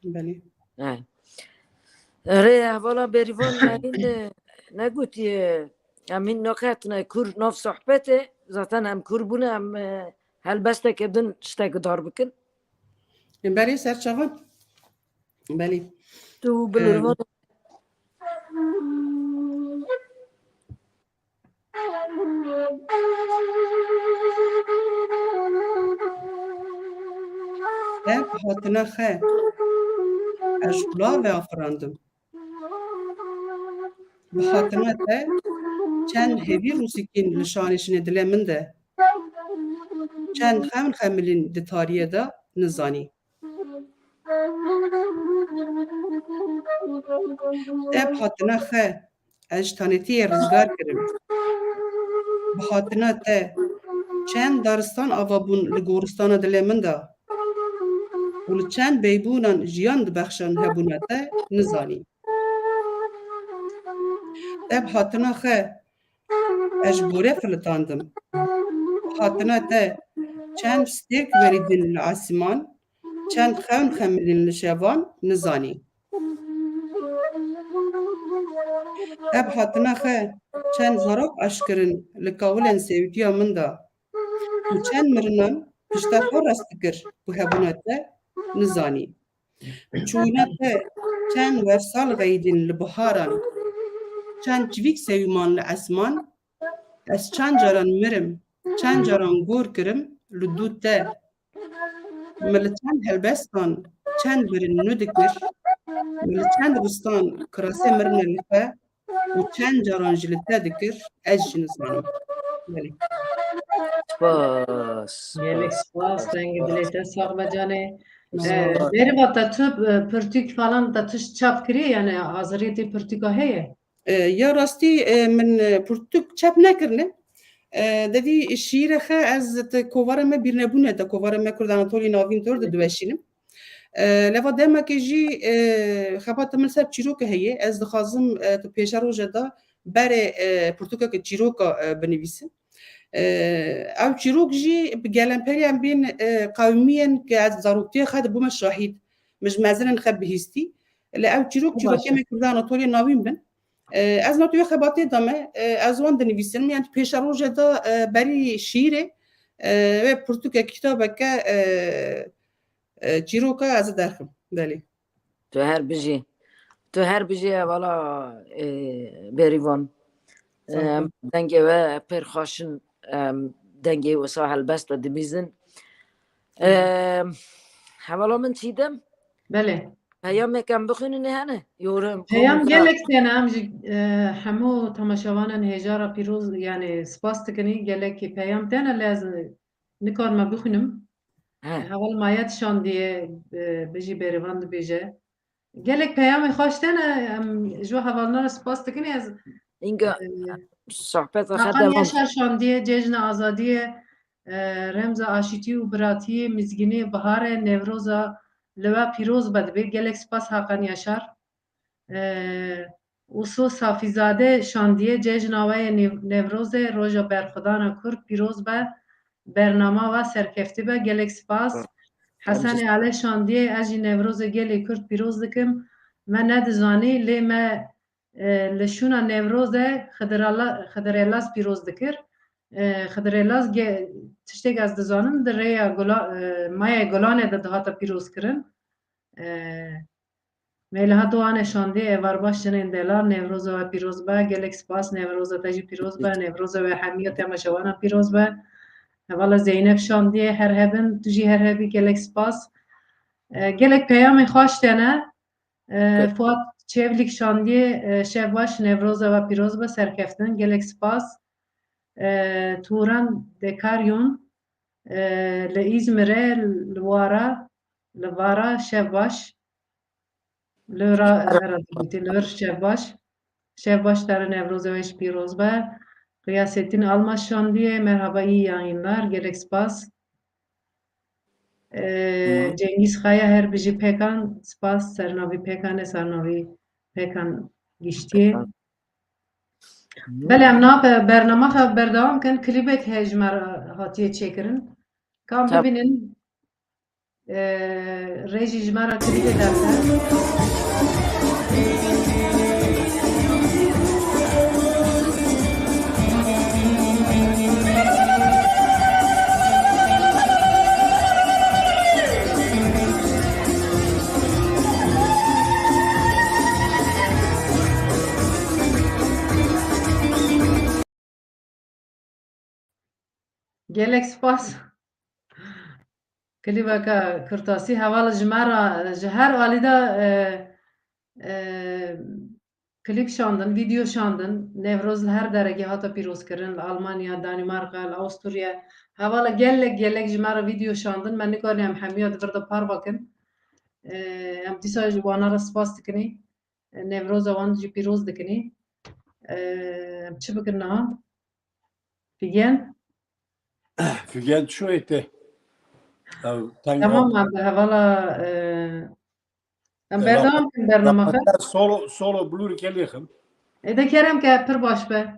بله ره حوالا بریوان این نگوتی همین نکات کور ناف صحبته ذاتا هم کور بونه هم هل بسته که بدن شتاق دار بکن بله سر چاوان بله تو بلوروان هاتنا خه اشبلا و افراندم بخاطرنا ته چند هوی روسیکین لشانشین دل من ده چند خملین دتاریه ده نزانی بخاطرنا خه اجتانیتی رزگار کرم بخاطرنا ته چند دارستان آوابون لگورستان دل من ده ول چند بیبونان جیان دبخشان هبونته نزانی بخاطرنا خه اجبوره فلتاندم بخاطرنا ته چند ستیک وریدین لعاسمان چند خملین لشوان نزانی بخاطرنا خه چند زاراب اشکرن لکاولن سیوتیا من دا و چند مرنان پشتر خور رستکر bu hebunete nizanî çûna te çend wersal qeydin li biharan çend civîk sevîman li esman ez çend caran mirim çend caran gor kirim li dû te me li çend helbestan çend birin nû dikir me li çend ristan kirasê mirine li xwe û çend caran jî li te dikir ez jî nizanim باس Gelek spas rengi bilete sağma cane. Beri vata tu pırtık falan da tuş çap kiri yani azariyeti pırtıka heye. Ya rastî min pirtûk çap nekirine devî şîre xe ez kovara me bîrnebûne de kovara me Kurd Anatolî navîn tor de diweşînim leva demekê jî xebata min ser çîrokê heye ez dixwazim tu pêşa roja da berê pirtûkeke çîroka binivîsim ew çîrok jî bi gelemperiyên bên qewmiyên ke ez zaroktiya xwe dibûme şahîd mij mezirin xwe bihîstî li ew çîrokê me Kurd Anatolî navîn bin ez natuya xebatê dame ez wan dinivîsim yani pêşa roja da berî şîrê ve pirtûkek kitabeke çîroka ez derxim belê تو هر بجی والا بریوان دنگه و پرخاشن دنگه و ساحل بست و دمیزن حوالا من چیدم Bele. پیام کم بخونی نه هنه یورم Peyam gelek tane amcı hemu tamaşavanın hejara piroz yani spas tıkını gelek ki peyam tane lazım nikar ma bixunim. Haval mayat şan diye beji berivan beje. Gelek peyam hoş tane jo havalnar spas tıkını az اینگه صحبت خود Hakan دوام Yaşar Şandiye, Cejne Azadiye, Remza Aşiti û Biratiye, Mizginê Biharê, Nevroza li we pîroz be dibe. Gelek spas Hakan Yaşar. Uso Safîzade Şandiye, Cejna we yê Nevrozê, Roja Berxwedana Kurd pîroz be. Bernama ve serkeftî be. Gelek spas. Hesenê Ale Şandiye, ez jî Nevrozê gelê Kurd pîroz dikim. Me nedizanî lê me li şûna Nevrozê Xedirelaz pîroz dikir. Xedirelaz tiştek ez dizanim di rêya Maya Golanê de dihata pîrozkirin. Mêliha Doğanê Şandiye Evarbaş jinên Delar Nevroza we pîroz be. Gelek spas Nevroza te jî pîroz be. Nevroza we hemiya temaşevanan pîroz be. Hevala Zeynep Şandiye her hebin tu jî her hebî gelek spas. Gelek peyamên xweş tene. Fuat Çevlik Şandiye şevbaş Nevroza ve pîroz be serkeftin. Gelek spas. Turan Dekaryon li İzmir'e li Vara şevbaş. Lör şevbaş. Şevbaş tere Nevroza ve pîroz be. Gıyasettin Almaş Şandiye merhaba iyi yayınlar. Gelek spas. Cengiz Kaya her biji pekan spas sernavî pekanê sernavî pekan giştiye. Belê em nabe bername xwe berdewam bikin klîbek heye ji me re hatiye çêkirin. Kam Tabii. bibînin rêjî ji me re klîbê derke. Gelek spas. Klîbeka Kurtasî hevala ji me re ji her alî de klîp şandin, video şandin. Nevroz li her derekê hata pîrozkirin. Li Almanya, Danimarka, li Awstrûya. Hevala gelek ji me re video şandin. Me nikarim em hemiya di vir de par bikin. Em dîsa ji wan re spas dikinî. Nevroza wan jî pîroz dikinî. Em çi bikin niha? Figen? Fügen şu etti. Tamam abi hevala em berdewam bikin bername xwe. Solo blur geliyim. Êdî kerem ke pir baş be.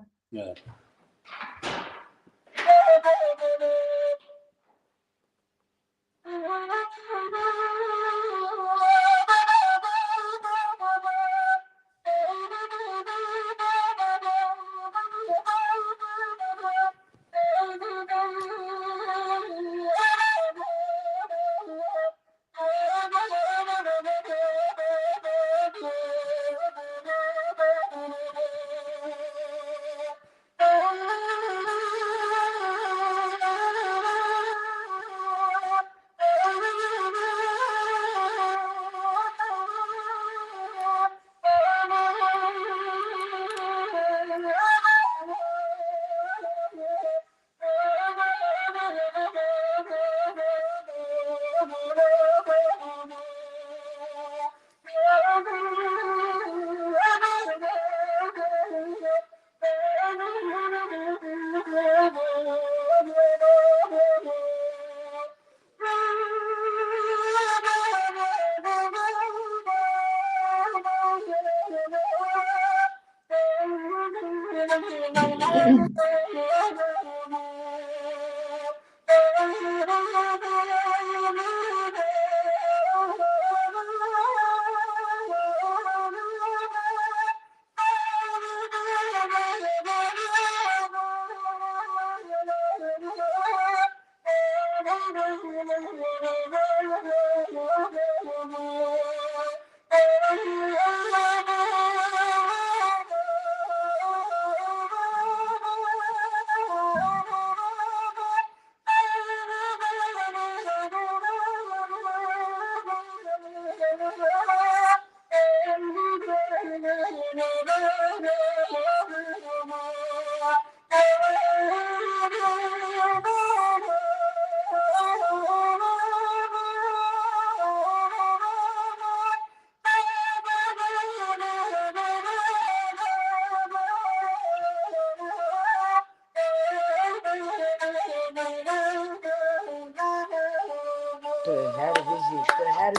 تو هر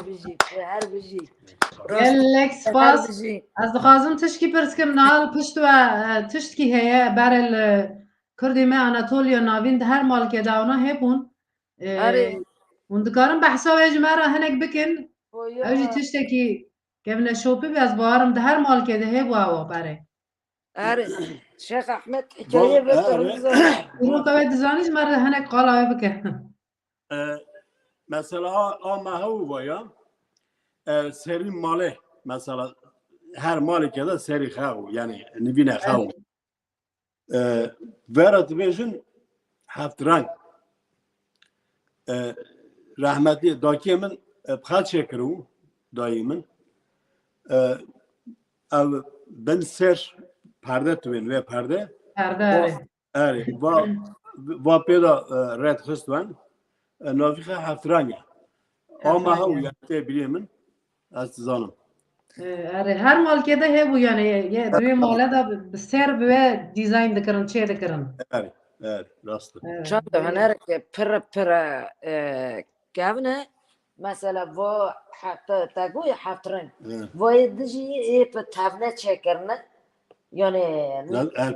بجی گلک هر سپاس بجی از دخوازم تشکی پرسکم نال پشت و تشکی هیه برل کردی ما آناتولیا ناوین ده هر مال که داونا هبون آره اون دکارم بحثا و اجمارا هنک بکن بویا اوجی تشتکی که شوپی بی از بارم ده هر مال که ده هبو آوا باره آره شیخ احمد حکایه با بکن اینو که دزانیش مرا هنک قالا بکن مثلا ما هو بایا سری ماله مثلا her malike de seri xavu yani nivine xavu verat bejin heft rang rahmetli dakiye min bxat çekiru dayı min ev ben ser perde tüven ve perde پرده eri va peda red xistvan nafixe heft rang ama hav yani te bilimin az zanım آره هر مال که ده هبو یعنی یه دوی ماله ده سر به دیزاین دکرن چه دکرن eri rastı چند هنر که پر گونه مثلا و حتی تگوی هفت رنگ و دجی په تابنه چکرنه یعنی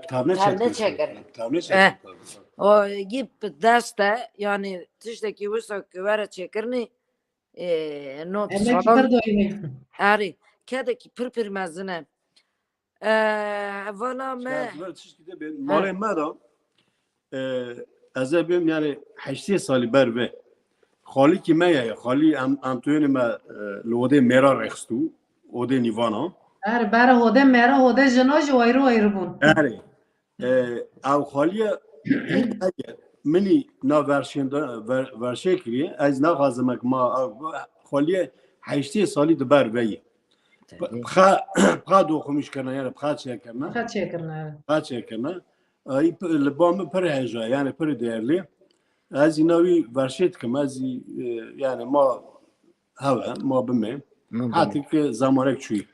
Tabne çekerim. Tabne o gip deste yani tişteki vursa küvere çekirni not emek پر salon دویمی ari kedeki pır mezine valla me مال ما دا از بیم یعنی 8 سالی بر به خالی که میه خالی ام توی ما لوده میرا رخصتو اوده نیوانا آره برای هوده میره هوده جناج وایرو بون اره او خالی منی نا ورشه کریه از نا غازمک ما خالی 8 سالی دبر بیه بخا دو خمیش کنه یعنی بخا چه کنه خد چه کرنه بچه کنه ای لبام پر هجا یعنی پر değerli از اینوی ورشت کم از yani ما بمه حتی که زمانک چوی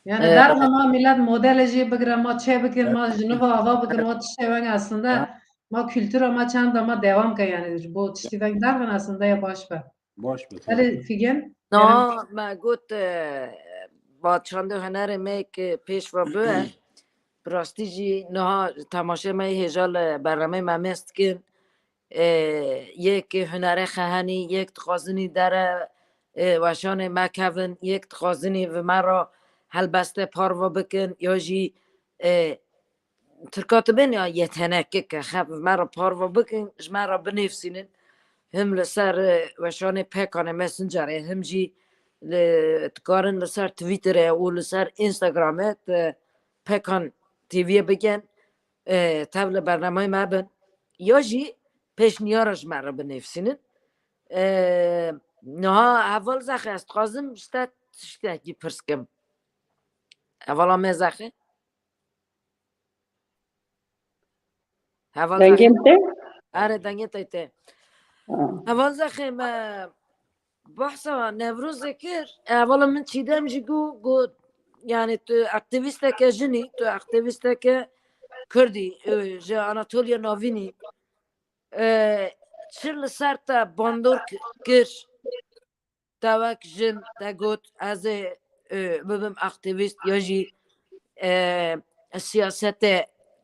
yani der zaman millet modeleci bugün ma çe bugün ma jnuva hava bugün ma tişte ben aslında ma kültür ama çand ama devam ka yani bu tişte ben der ben aslında ya baş be باش به hadi figen no ma gut با چند هنر می که پیش و بوه براستی جی نه تماشه می هجال برنامه ممست کن یک هنر خهانی یک تخازنی در وشان مکون یک تخازنی و مرا هلبسته پارو بکن یا جی ترکات بین یا یتنکه که خب مرا پارو بکن مرا بنفسینن هم لسر وشان پیکان مسنجر هم جی تکارن لسر تویتر و لسر اینستاگرامت پیکان تیوی بگن تبل برنامه ما بن یا جی پیشنیارش مرا بنفسینن نه اول زخه است قازم شتت شتکی پرسکم اولا می زخه اول زخه دنگم ته؟ آره دنگه تایته اول زخه ما بحثا نوروز ذکر اولا من چیدم جی گو yani تو اکتیویسته که جنی تو اکتیویسته که کردی جا آناتولیا ناوینی چل سر تا باندور کر تاوک جن تا گوت از ببم اکتیویست یا جی سیاست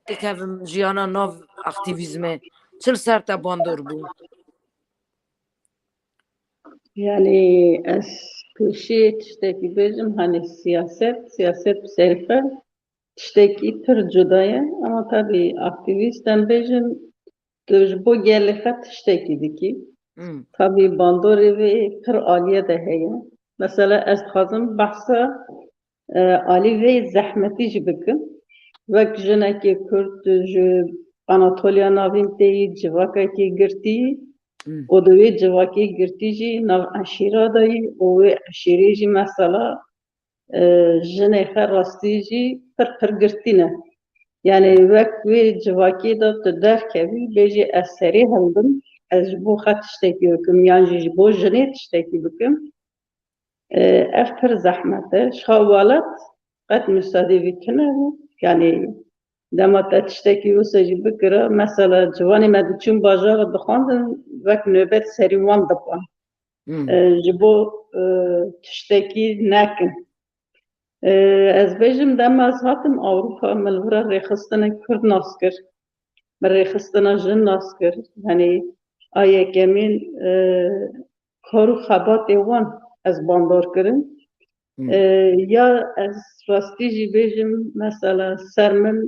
که کفم جیانا ناو اکتیویزمه چل سر تا باندور بود Yani az köşe tişteki bejim hani siyaset serife tişteki tır cudaya ama tabii aktivistten bejim bu gelişe tişteki diki tabii bandori ve tır aliye de heye mesela az hazım bahsa ali ve zahmeti jibikim ve kjeneki Kürt ji Anatolia navin teyi civakaki girti o دوی جواکی گرتی جی نو عشیره دایی او عشیره جی مثلا جنه خر راستی جی پر گرتی نه یعنی وقت وی جواکی دا تو در کبی بیجی اثری هندم از بو خط تشتکی بکم یعنی جی بو جنه تشتکی بکم اف پر زحمته شخوالت قد مستدیوی کنه یعنی دما تشتکی و سجی بکره مثلا جوانی مدچون باجا دخواندن وقت نوبت سری وان دپان جبو تشتکی نکن. از بیشم دم از هاتم آوروپا ملورا ریخستن کرد ناسکر، بر ریخستن جن ناسکر. یعنی آیا کمین کارو خبات ایوان از باندار کردن. یا از راستی جی بیشم مثلا سرمن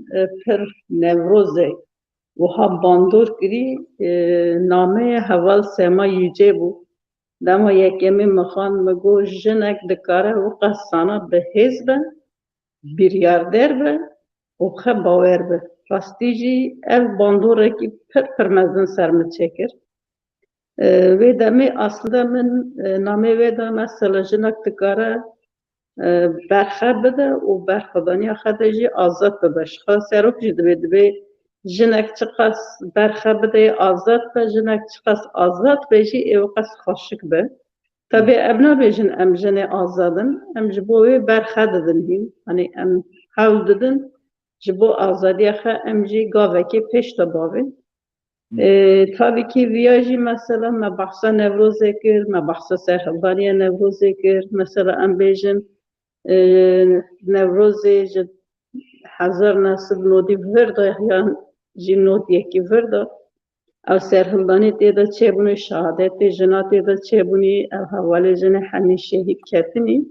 پر نوروزه و ها باندار کردی نامه حوال سما یوجه بود. دما یکمی مخان مگو جنک دکاره و قصانا به حزب بیریاردر به و بخه باور به. راستی جی اف باندوره کی پر مزن سرمت چکر. و دمی اصلا من نامه و دم مثلا جنک دکاره برخه بده و برخدانی خدایی آزاد بشه. خاصه رو که دبی جنک چقدر برخه بده آزاد به جنک چقدر آزاد بهی او قص خشک به. طبعا ابنا بیشن ام جن آزادن ام جبوی برخه دادن هیم. یعنی ام حال دادن جبو آزادی خا ام جی گاوه کی پیش تباوی. طبعا کی ویاجی مثلا ما بحث نوروز کر، ما بحث سرخداری نوروز کر. مثلا ام بیشن نوروز جد 1990 وردا یا جنود یکی وردا. او سرهلدانی تیدا چه بونی شهادت جنات تیدا چه بونی او حوالی جن حنی شهید کتنی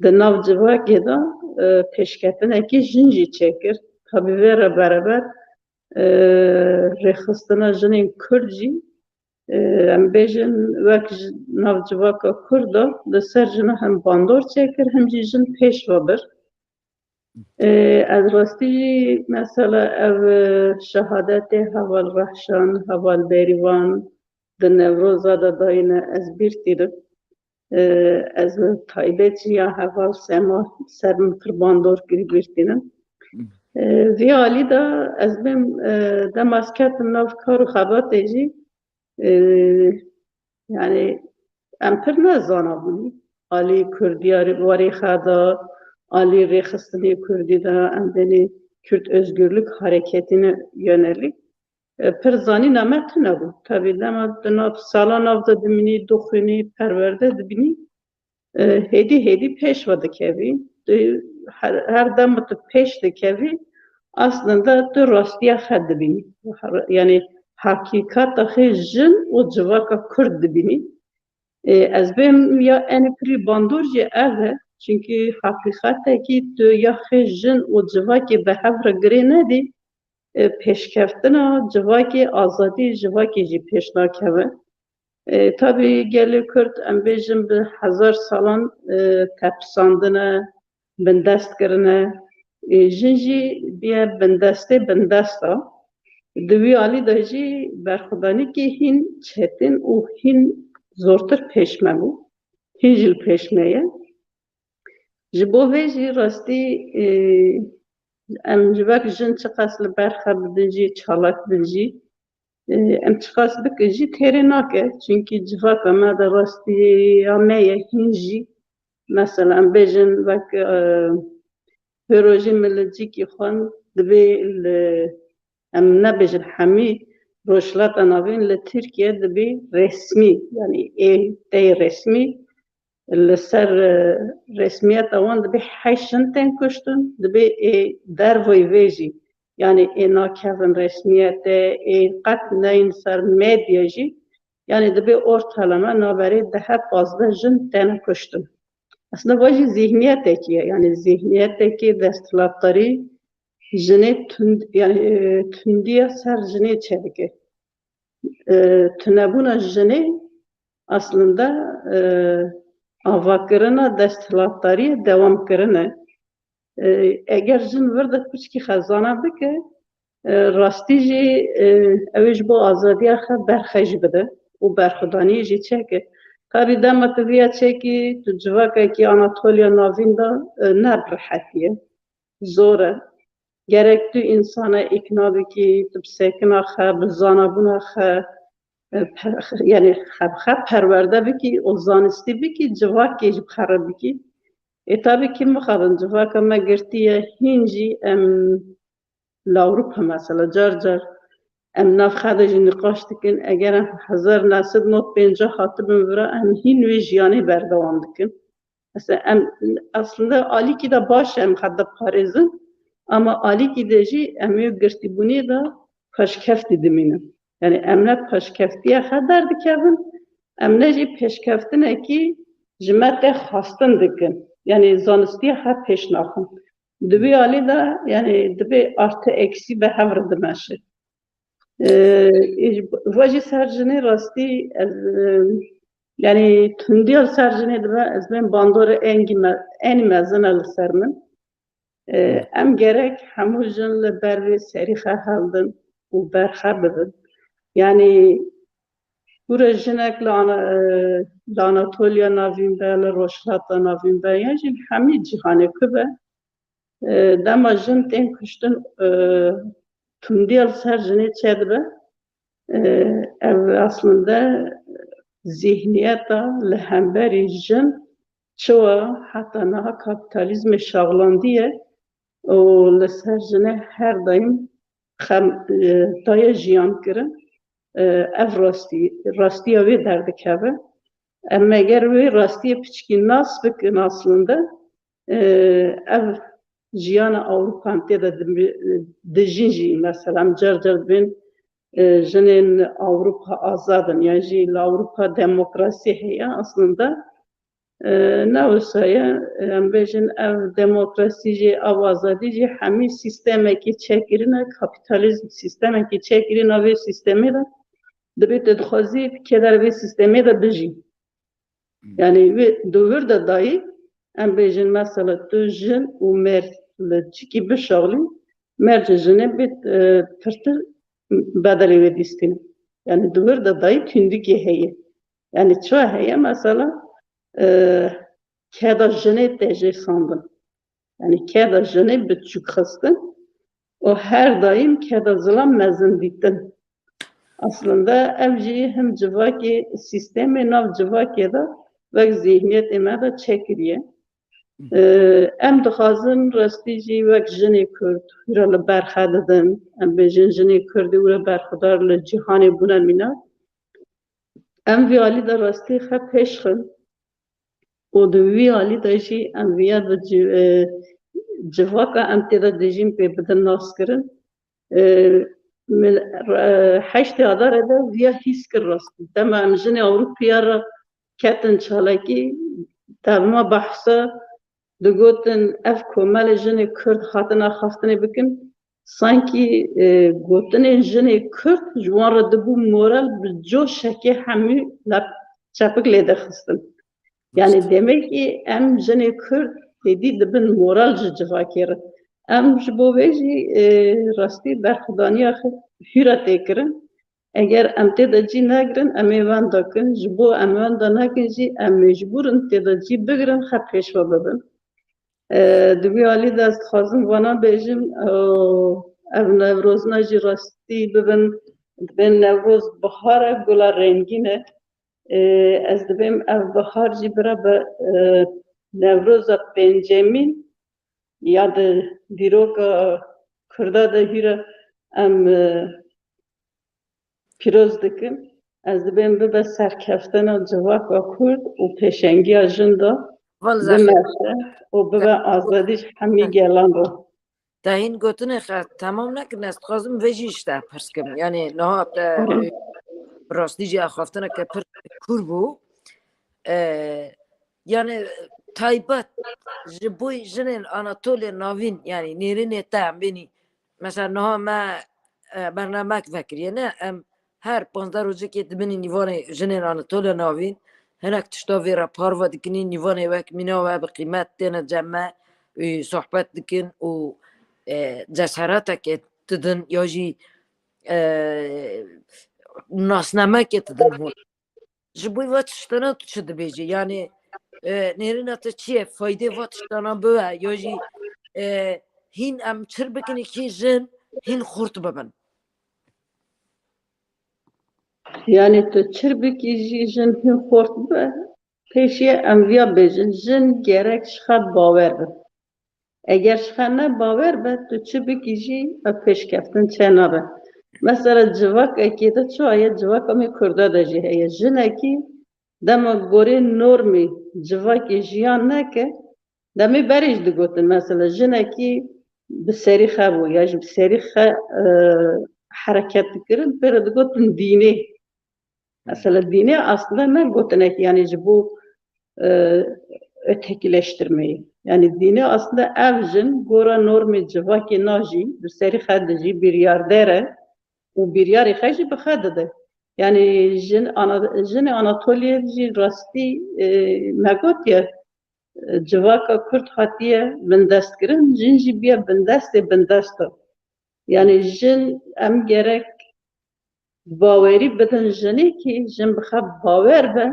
دناو جواکی دا پیش کتن اکی جنجی چکر. طبی ویرا برابر رخستنا جنین کردجی ام بیجن وک ناو جواکا کردا لسر جنه هم باندور چکر هم جی جن پیش وابر. از راستی مثلا او شهادت حوال رحشان حوال بیروان در نوروز داین از بیرتیره از تایبت یا حوال سما سرم قرباندور کری بیرتینه وی عالی دا از بیم دماسکت ناف کارو خبات جی یعنی امپر نزانا بونی عالی کردیاری واری خدا Ali Rexistani Kurdida endeni Kürt özgürlük hareketine yönelik perzani namet ne bu? Tabii dema dönüp salan avda dimini dokuni perverde dibini hedi peşvadı kevi her demet peşte kevi aslında de rastiya xed dibini yani hakikat dahi jin o civaka Kurd dibini ez bim ya enipri bandurji ev çünkü hakikatte ki tu ya jin o civaki behevre gire nedi peşkeftena civaki azadi civaki ji peşnakeve tabi geli Kürt em bêjin bi 1000 salan tepsandine bindest kirine jin jî biye bindesta di wî alî de jî berxwedanîkê hîn çetin û hîn zortir pêşme bû hîn jî li pêşme ye ji bo vê jî rastî em ji wek jin çi qas li ber xwe bidin jî çalak bin jî em çi qas bikin jî têrê nake çünkü civaka me de rastiya me ye hîn jî mesela em bêjin wek hêrojî milletcîkî xwe divê li em nebêjin hemî rojhilata navîn li Tirkiye dibê resmî yani tê resmî li ser resmiyeta wan dibê heşin tên kuştin dibê derveyê vê jî yani nakevin resmiyetê qet neyên ser medya jî yani dibê ortalama naberê 10-15 jin tên kuştin aslında bu jî zihniyetekî ye yani zihniyetekî desthilatdarî jinê yani tundiya ser jinê çedike tunebûna jinê aslında avakirina desthilatdarî devam kirine eger jin virde piçkî xezana bike rastî jî ew ê ji bo azadiya xwe berxwe jî bide û berxwedaniyê jî çeke tabii dema tu vêya çekî tu civakekî Anatolya navîn da ne rehet ye zor e gerek tu insana ikna bikî tu bi sekina xwe bi zanabûna xwe yani xwe perwerde bikî û zanistî bikî civakê jî xerab bikî tabii ki mixabin civaka me girtiye hîn jî em li Ewropa mesela car ام ناف خدای نقاش دکن اگر 1950 خاطر بمورا ام هین وی جیانی بردوام دکن مثلا ام aslında عالی کی دا باشه ام خدا پارێزن اما عالی کی دجی ام یو گرتی بونی دا پشکفتی دمینم yani em ne peşkeftiye xedar dikevin em ne jî peşkeftinekî ji me te xastin dikin yani zanistiye xwe pêş naxin di vê alî de yani dibe artı eksi bi hev re dimeşe ve jî ser jinê rastî ez yani tundiya ser jinê dibe ez bên bandora enî mezin e li ser min em gerek hemû jin li ber vê serî xwe heldin û berxe bibin yani Bura jinek li Anatolya navîn be, li Rojhilata navîn be, yan jî hemî cîhanê ku be, dema jin tên kuştin tundiya li ser jinê çê dibe, ev aslında zihniyeta li hemberî jin çiwa heta niha kapitalizmê şaxlandiye û li ser jinê her daim daye jiyan kirin ev rastiya wê derdikeve em eger wê rastiya piçkî nas bikin aslında ev jiyana Awropan tê de dijîn jî mesela em car dibin jinên Awropa azadin yan jî li Awropa demokrasî heye aslında ne wisa ye em bêjin ev demokrasî jî ev azadî jî hemî sîstemekî çêkirine kapitalizm sîstemekî çêkirina vê sîstemê de dibe te dixwazî keder vê sîstemê de bijî yani wê dowir de dayî em bêjin mesela tu jin û mêrd li cikî bişaxlî merc jinê bê pirtir bedelê wê dîstînin yani dowir de dayî tundikê heye yani çi heye mesela keda jinê tê jê sandin yani keda jinê bi çûk xistin û her daim keda zilam mezin dîtin aslında ev jî him civakê sîstemê nav civakê de vek zihniyetê me de çêkiriye em dixwazin rastî jî wek jinê Kurd hîra li ber xe didin em bêjin jinê Kurdî were berxwedar li cîhanê bûne mîna em vî alî de rastî xwe pêşxin û di wî alî de jî em vêya di civaka em tê de dijîn pê bidin naskirin heştê adarê de vêya hîs kir rastî dema em jinê Ewropîya re ketin çalakî tevma behsa digotin ev komelê jinê Kurd hatina xaftinê bikin sankî gotinên jinê Kurd ji wan re dibû moral bi coşekê hemû çepik lê dixistin yani demekî em jinê Kurd hêdî dibin moral ji civakê re em ji bo wê jî rastî berxwedaniya hîra tê kirin eger em tê de cî negirin em ê wenda kin ji bo em wenda nekin jî em mecbûrin tê de cî bigirin xwe pêşve bibin di wî alî de ez dixwazim vana bêjim ev Newrozna jî rastî bibin dibên Newroz bihar e gula rengîn e ez dibêm ev bihar jî bira bi Newroza pêncemîn ya di dîroka Kurda de hîra em pîroz dikin ez dibêm bibe serkeftena civaka Kurd û pêşengiya jin da bimeşe û bibe azadî ji hemî gelan re دهین گوتنه خواهد تمام نکن است خوازم ویجیش ده پرس کم یعنی نها راستی جا خوافتنه که پر کور بو یعنی تایبت جبوی جنین آناتولی ناوین یعنی نیرینه تام بینی مثلا نها ما برنامه فکریه نه هر 15 روزی که دبینی نیوان جنین آناتولی ناوین هنک تشتاوی را پاروا دکنی نیوان وک مینا و بقیمت تینه جمعه صحبت دکن و جسارت که تدن یا جی ناسنامه که تدن هون جبوی واتشتانا تو چه دبیجی یعنی نیرینه تا چیه فایده واتشتانا بوه یا جی هین ام چر بکنی که جن هین خورت ببن yani tu çir bikî jî jin hin xort be pêşiye em vêya bêjin jin gerek ji xwe bawer bin eger ji xwe ne bawer be tu çi bikî jî ev pêşkeftin çê nabe Mesela civak ekide çoğaya civak ama kurda da jiheye. Jineki dema gore normi civak jiyan neke demi beriş digotin mesela jineki bi seri xabu ya bi seri xa hareket dikirin per digotin dini. Mesela dini aslında ne gotinek yani bu ötekileştirmeyi. Yani dini aslında evjin gora normi civaki naji bi seri xadici bir yardere و بیریاری خیلی بخداده یعنی جن آناتولیه جی راستی مگوتیه جواکا کرد هاتیه بندست کرن جن جی بیا بندسته یعنی جن ام gerek باوری بدن جنی که جن بخواب باور به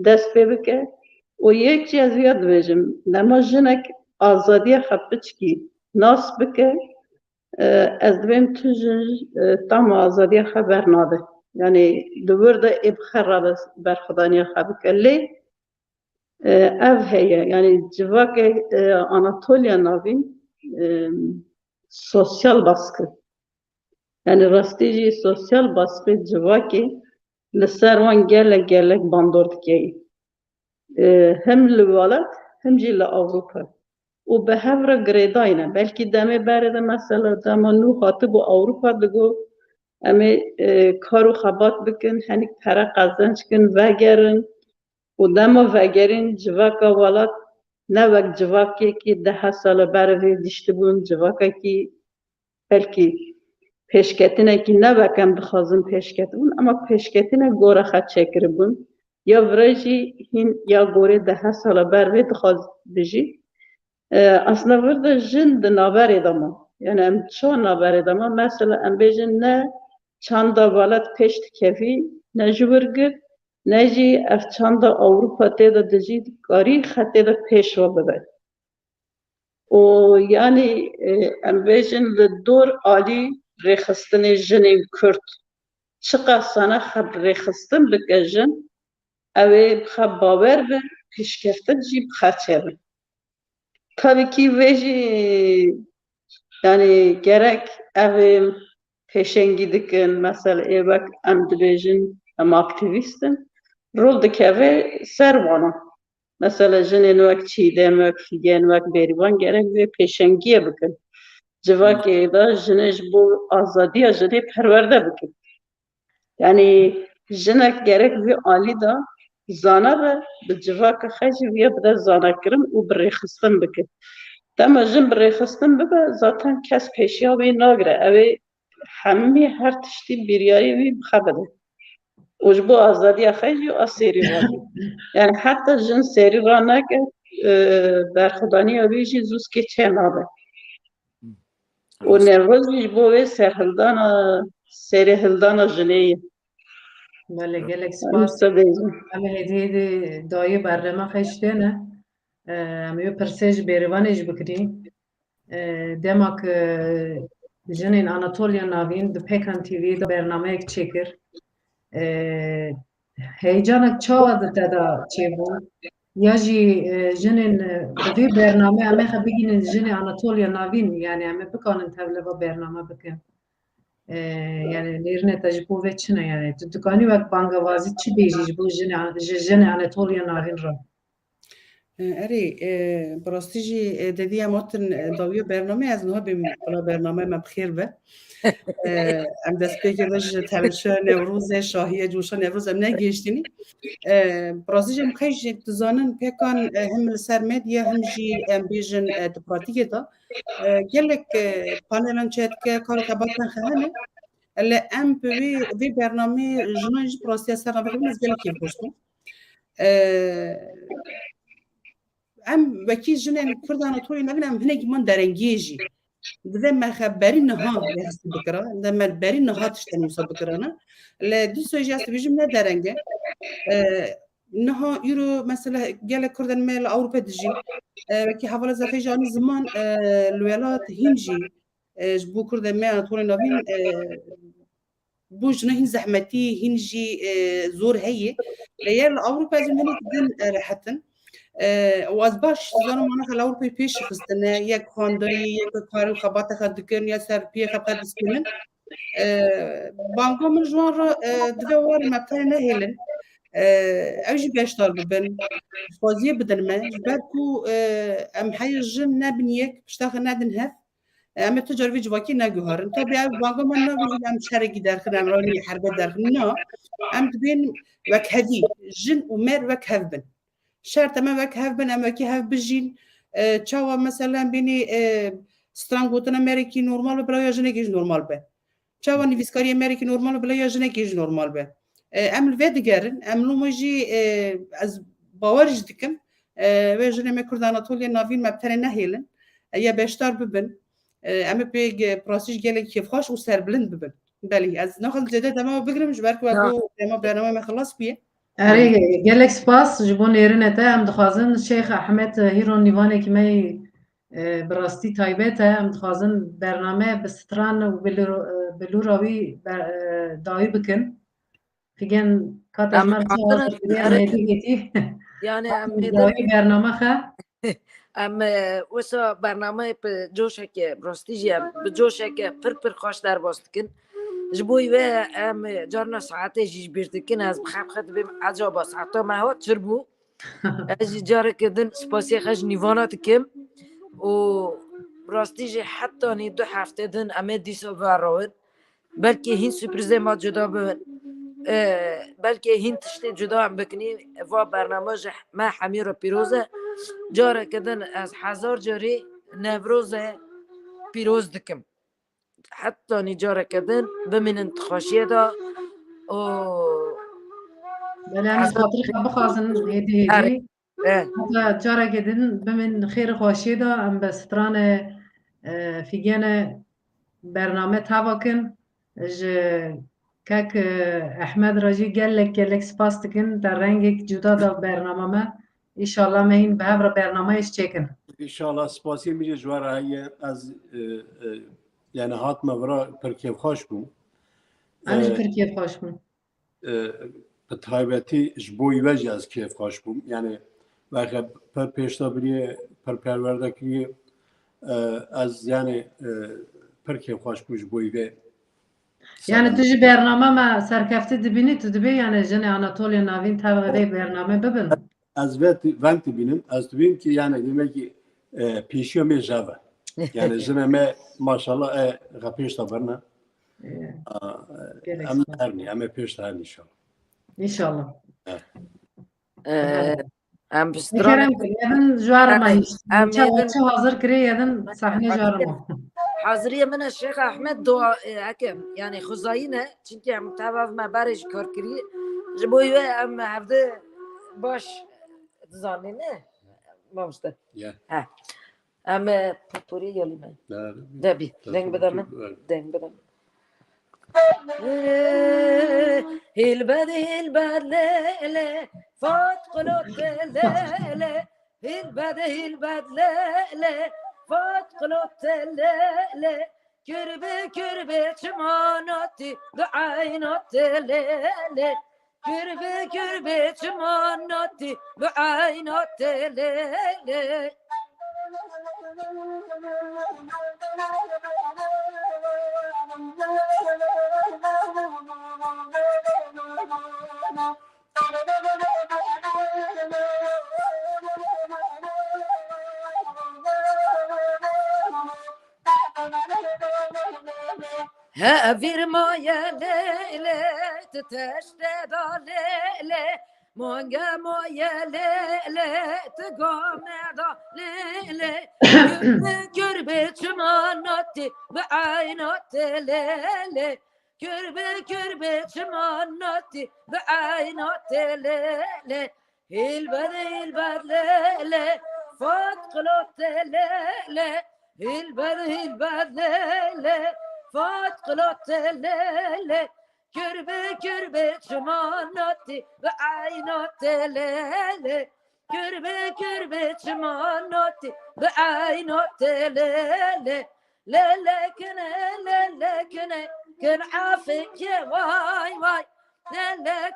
دست پی بکه و یک چیز یاد بجم نما جنک آزادی خبچ کی ناس بکه از دویم تو tam azadiye haber nabe. Yani duvurda ibxara berxudaniye xabı kelli ev heye. Yani civak Anatolia navin sosyal baskı. Yani rastici sosyal baskı civaki لسروان gelek bandor dikeyi. Hem lüvalat hem jilla Avrupa. و به هر گریداینه بلکه دمه برده مثلا دم نو خاطب و اروپا دگو امی کارو خبات بکن هنیک پره قزنج کن وگرن و دم وگرین جواکا ولات نه وک جواکی که 10 سال برده دیشته بون جواکا که بلکه پیشکتینه که نه وکم بخوازن پیشکت بون اما پیشکتینه گوره خد چکر بون یا ورجی هین یا گوره 10 سال برده دخواز بجی aslında burada jin de naber edama. Yani em çoğu naber edama. Mesela em bejin ne çanda valat peşt kefi ne jüvürgür ne jî ev çanda Avrupa te de dijî karî xete de peş ve bebe. O yani em bejin li dor alî rêxistinê jinên Kurd çiqa sana xeb rêxistin bike jin ew ê bixe bawer be pêşkeftin jî bixe çêbin. Tabii ki veji yani gerek evim peşengi dikin mesela evak em dibêjin em aktivistin rol dikeve servana mesela jinên wek çîdem wek fîgên wek bêrîvan gerek vê pêşengiye bikin civakê da jinê ji bo azadiya jinê perwerde bikin yani jinek gerek vê alî da zana be bi civaka xwe jî vê bide zanakirin û bi rêxistin bikin Dema jin bi rêxistin bibe zaten kes pêşiya wê nagire ew ê hemî her tiştî biryarî wî bixe bide û ji bo azadiya xwe jî a serî radî yani heta jin serî raneke berxwedaniya wî jî zûskê çê nabe û nervoz jî ji bo wê serhildana serê hildana jinê ye بله gelek spas em hediye dayı berrema xeştene em ê pirsej bêrîvanê jî bikirî demak jinên Anatolia navîn di Pekan TV de bernameyek çêkir heyecanek çawa di te da çêbû ya jî jinên bi vê bername em ê xwe bigînin jinê Anatolia navîn yani em ê bikanin tevleva bername bikin yani nêrine te ji bo vê çi ne yani tu dikanî wek bangewazî çi bêjî ji bo jinê Anatolia navîn re اري براستيجي دديا موتن ضوية برنامج از نها بلا برنامج ما بخير به ام دست بگیرش تلشه نوروز شاهی جوشان نوروز ام نگیشتینی براستیجی ام خیش دزانن پکان هم سر مدیا هم جی ام بیژن دپراتیک دا گلک پانلان چت که کار کباتن خانه الا ام بی برنامج جناج براستیا سر نبودم از گلکی بوشتم ام وکی جنن کردان توی نبینم هنگی من درنگیجی دیدم مخبری نها یست بکره دم بری نها تشتن مصاب بکرانه لدی سوی جاست بیشم نه درنگه نها یورو مثلا گله کردن مال اروپا دجی وکی حوالا زفی جانی زمان الولايات هنجي جبو کردن مال طول نبین بوج نهين زحمتي هنجي زور هي ليال الاوروبا زمني جدا راحتن واز باش زانو مانا خلاور پی پیش خستنه یک خوانداری یک کار خبات خد دکن یا سر پی خبات دسکنن بانگا من جوان را دوه واری مبتر نهیلن اوجی بیشتر ببن خوازیه بدن ما جبر کو ام حی جن نبنیک بشتاخ ندن هف اما تجربی جواکی نگوهارن تا بیا بانگا من نبیجن ام شرکی درخن ام رانی حربه درخن نه ام دبین وک هدی جن و مر وک هف بن شرط ما وک هف بن ام وکی هف بجین چاوا مثلا بینی سترانگوتن امریکی نورمال بلا یا جنگیش نورمال به چاوا نویسکاری امریکی نورمال بلا یا جنگیش نورمال به ام الفيدجارن ام لومجي از باورج دكم وجن ما كرد اناطوليا نافين ما بتري نهيلن يا بيشتر ببن ام بيج براسيج جالك كيف خوش وسربلند ببن بالي از ناخذ جديد ما بقرم جبرك وابو ما برنامج ما خلص بيه اری گلک سپاس جبون ایرنه تا ام دخوازن شیخ احمد هیرون نیوانه که می براستی تایبه تا ام دخوازن برنامه بستران و بلوراوی دایی بکن فیگن کاتش مرد چه هیدی گیتی يعني دایی برنامه خواه ام وسا برنامه به جوشه که براستیجی به جوشه که پر خوش در باست کن جبوی و ام جارنا ساعته جیش بیرتکن از بخاب خد بیم عجابا ساعتا مهات چربو از جاره کدن سپاسی خش نیوانات کم و براستیجی حتی نی 2 هفته دن امه دیسا براون بلکه هین سپریزه ما جدا بون بلکه هین تشتی جدا هم بکنی و برنامه ما حمیر و پیروزه جاره کدن از 1000 جاری نوروز پیروز دکم حتی نی جاره کدن بمینن تخاشیه دا و بله ام خاطر بخوازن هیدی حتی جاره کدن بمن خیر خواشی دا ام بستران فیگن برنامه تاواکن کاک احمد راجی گلک سپاس دکن در رنگ جدا دا برنامه ما ایشالله مهین به هفر برنامه ایش چکن ایشالله سپاسی میشه جوار هایی از یعنی هات مورا پرکیف خوش بوم امش پرکیف خوش بوم به تایبتی جبوی وجه از کیف خوش بوم یعنی وقتی پر پیشتابری پر پرورده که از یعنی پرکیف خوش بوم جبوی و یعنی تجی برنامه ما سرکفتی دبینی تو دبی یعنی جن آناتولیا ناوین تاوی برنامه ببین از وقتی بینم از ببینم که یعنی demek ki پیشیو می جاوه یعنی جن ما ماشاءالله غپیش تابرنا ام هرنی ام پیش هرنی انشالله ام بستران یادن جوار ما چه حاضر کری یادن صحنه جوار ما حاضریه من الشيخ احمد دعا حكم يعني خزاينه چونكي ام تاواف ما بارش كار كري جبوي ام هفده باش زانينه ما مست ها ام بوري يلي ما دبي دنگ بدم البد ليلة فات قلوب ليلة البد ليلة فات قلوب ليلة كربي چماناتي بعينات ليلة كربي چماناتي بعينات ليلة هافير مويا ليلة تتشتد ليلة مونجا مويا ليلة تقوم ليلة كربي چماناتي بعينات ليلة كربي چماناتي بعينات ليلة البد ليلة فات قلوب ليلة البد ليلة فات قلوب ليلة كربي چماناتي بعينات ليلة كربي چماناتي بعينات ليلة ليلة كنا كن عافك واي ليلة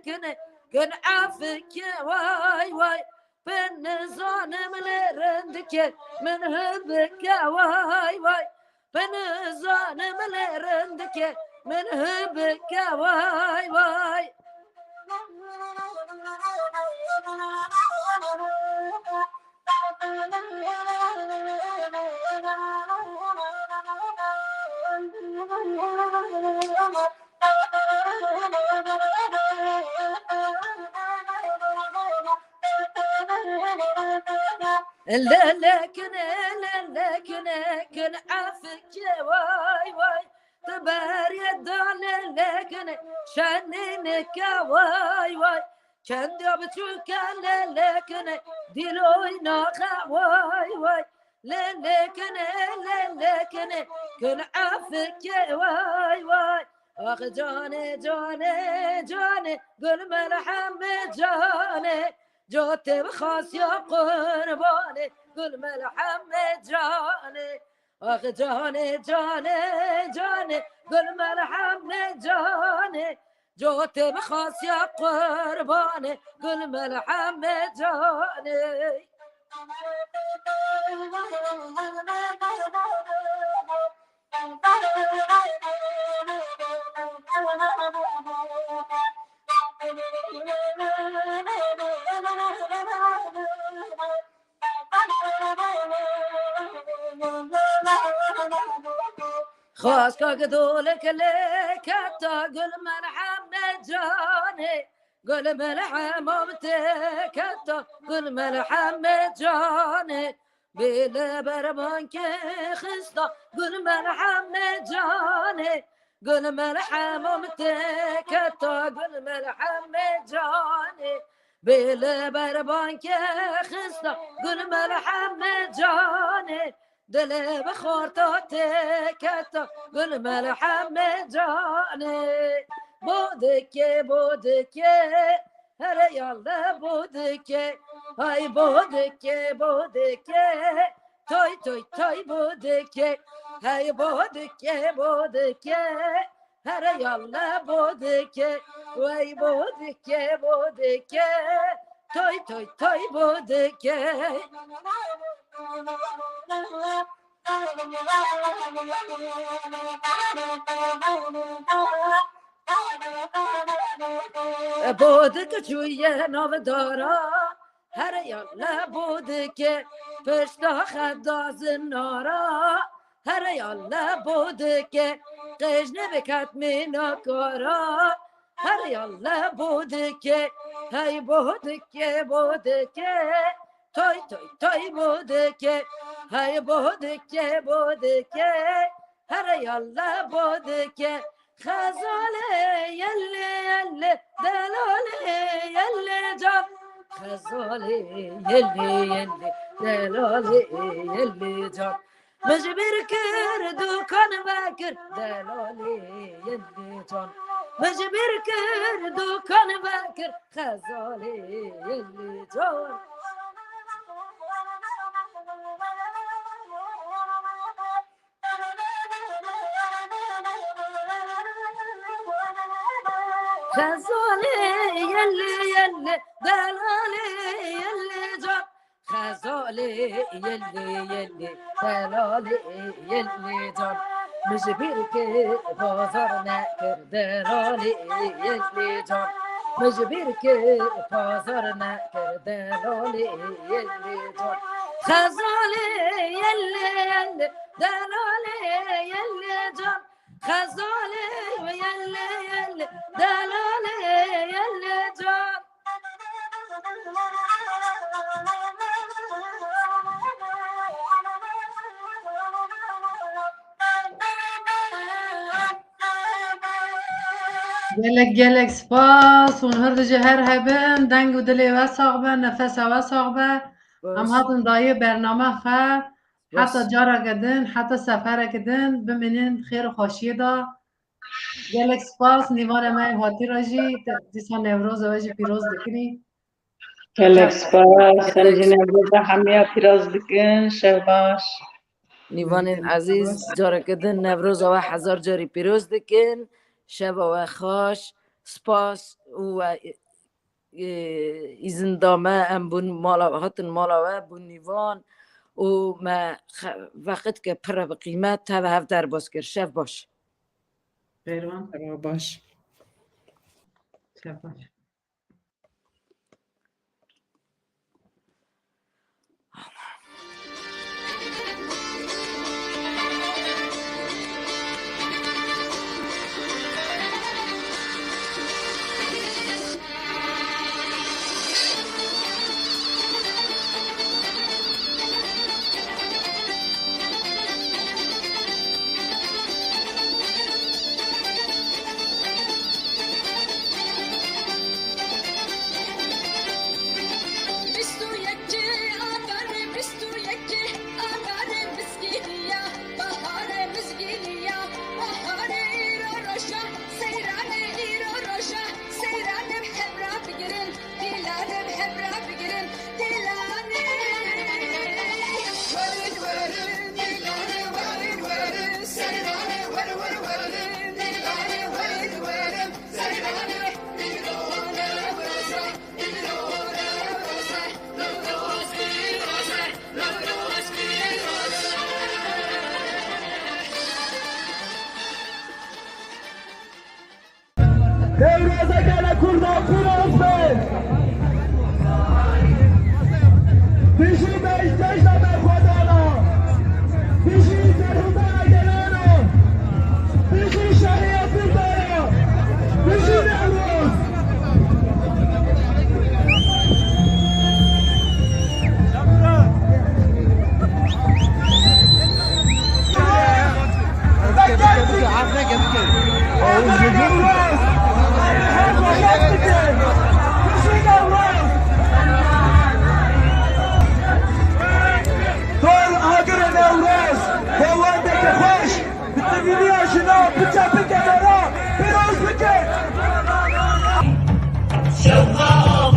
كنا كن عافك واي بالنظام لرندك من هبك واي من زانم لرندك من هبك واي واي لكن عافك واي واي تبار يدان لكن شنينك واي واي كان دبتوك لكن دلوي ناخا واي واي لكن كن عافك واي واي اخ جاني قل ملحم جاني جوت بخاص يا قرباني قل ملحم جاني اخ جاني قل ملحم جاني جوت بخاص يا قرباني قل ملحم جاني خاص كقدولك لك قل ملحم جاني قل ملحم امتك قل ملحم جاني بلا بربانك خستا قل ملحم جاني قل ملحم امتك قل ملحم جاني بلا بربانك خستا قل ملحم جاني دل بخورتك قل ملحم جاني بودك هر يلا بودك هاي بودك توي بودك هاي بودك هر يلا بودك واي بودك توي بودك بودك شوية نافدارا هر يلا بودك پشتا خدا زنارا هر یالا بودک قجنه بکت میناکارا هر یالا بودک های بودک توی بودک های بودک هر یالا بودک خزاله یلی دلاله یلی جان خزاله یلی دلاله یلی جان مجبر کردو کن بکر دلاله یلی جان مجبر کردو کن بکر خزاله یلی جان خزاله یلی دلاله یلی جان خزاله یلی دلاله یلی جان مجبر که بازار نکر دلاله یلی جان مجبر که بازار نکر دلاله یلی جان خزاله یلی دلاله یلی جان خزاله یلی دلاله یلی جان گلک سپاس اون هر دو هر هبن دنگ و دلی و ساقبه نفس و ساقبه هم هاتون دایه برنامه خیر حتی جارا کدن حتی سفر کدن بمینین خیر و خوشی دا گلک سپاس نیوان من هاتی راجی دیسان نوروز و جی پیروز دکنی گلک سپاس سنجی نوروز همه پیروز دکن شباش نیوان عزیز جارا کدن نوروز و 1000 جاری پیروز دکن شب و خوش سپاس و ایزن دامه ام بون مالا هاتن مالا و بون نیوان و ما وقت که پر قیمت تا و هفت در باز کرد شف باش پیروان باش شب باش. Devroza gele kurdan kurulsun. Dişi beşteşle be kodana. Dişi terhudana gelene. Dişi şeriatı daya. Dişi Nevruz. Şevval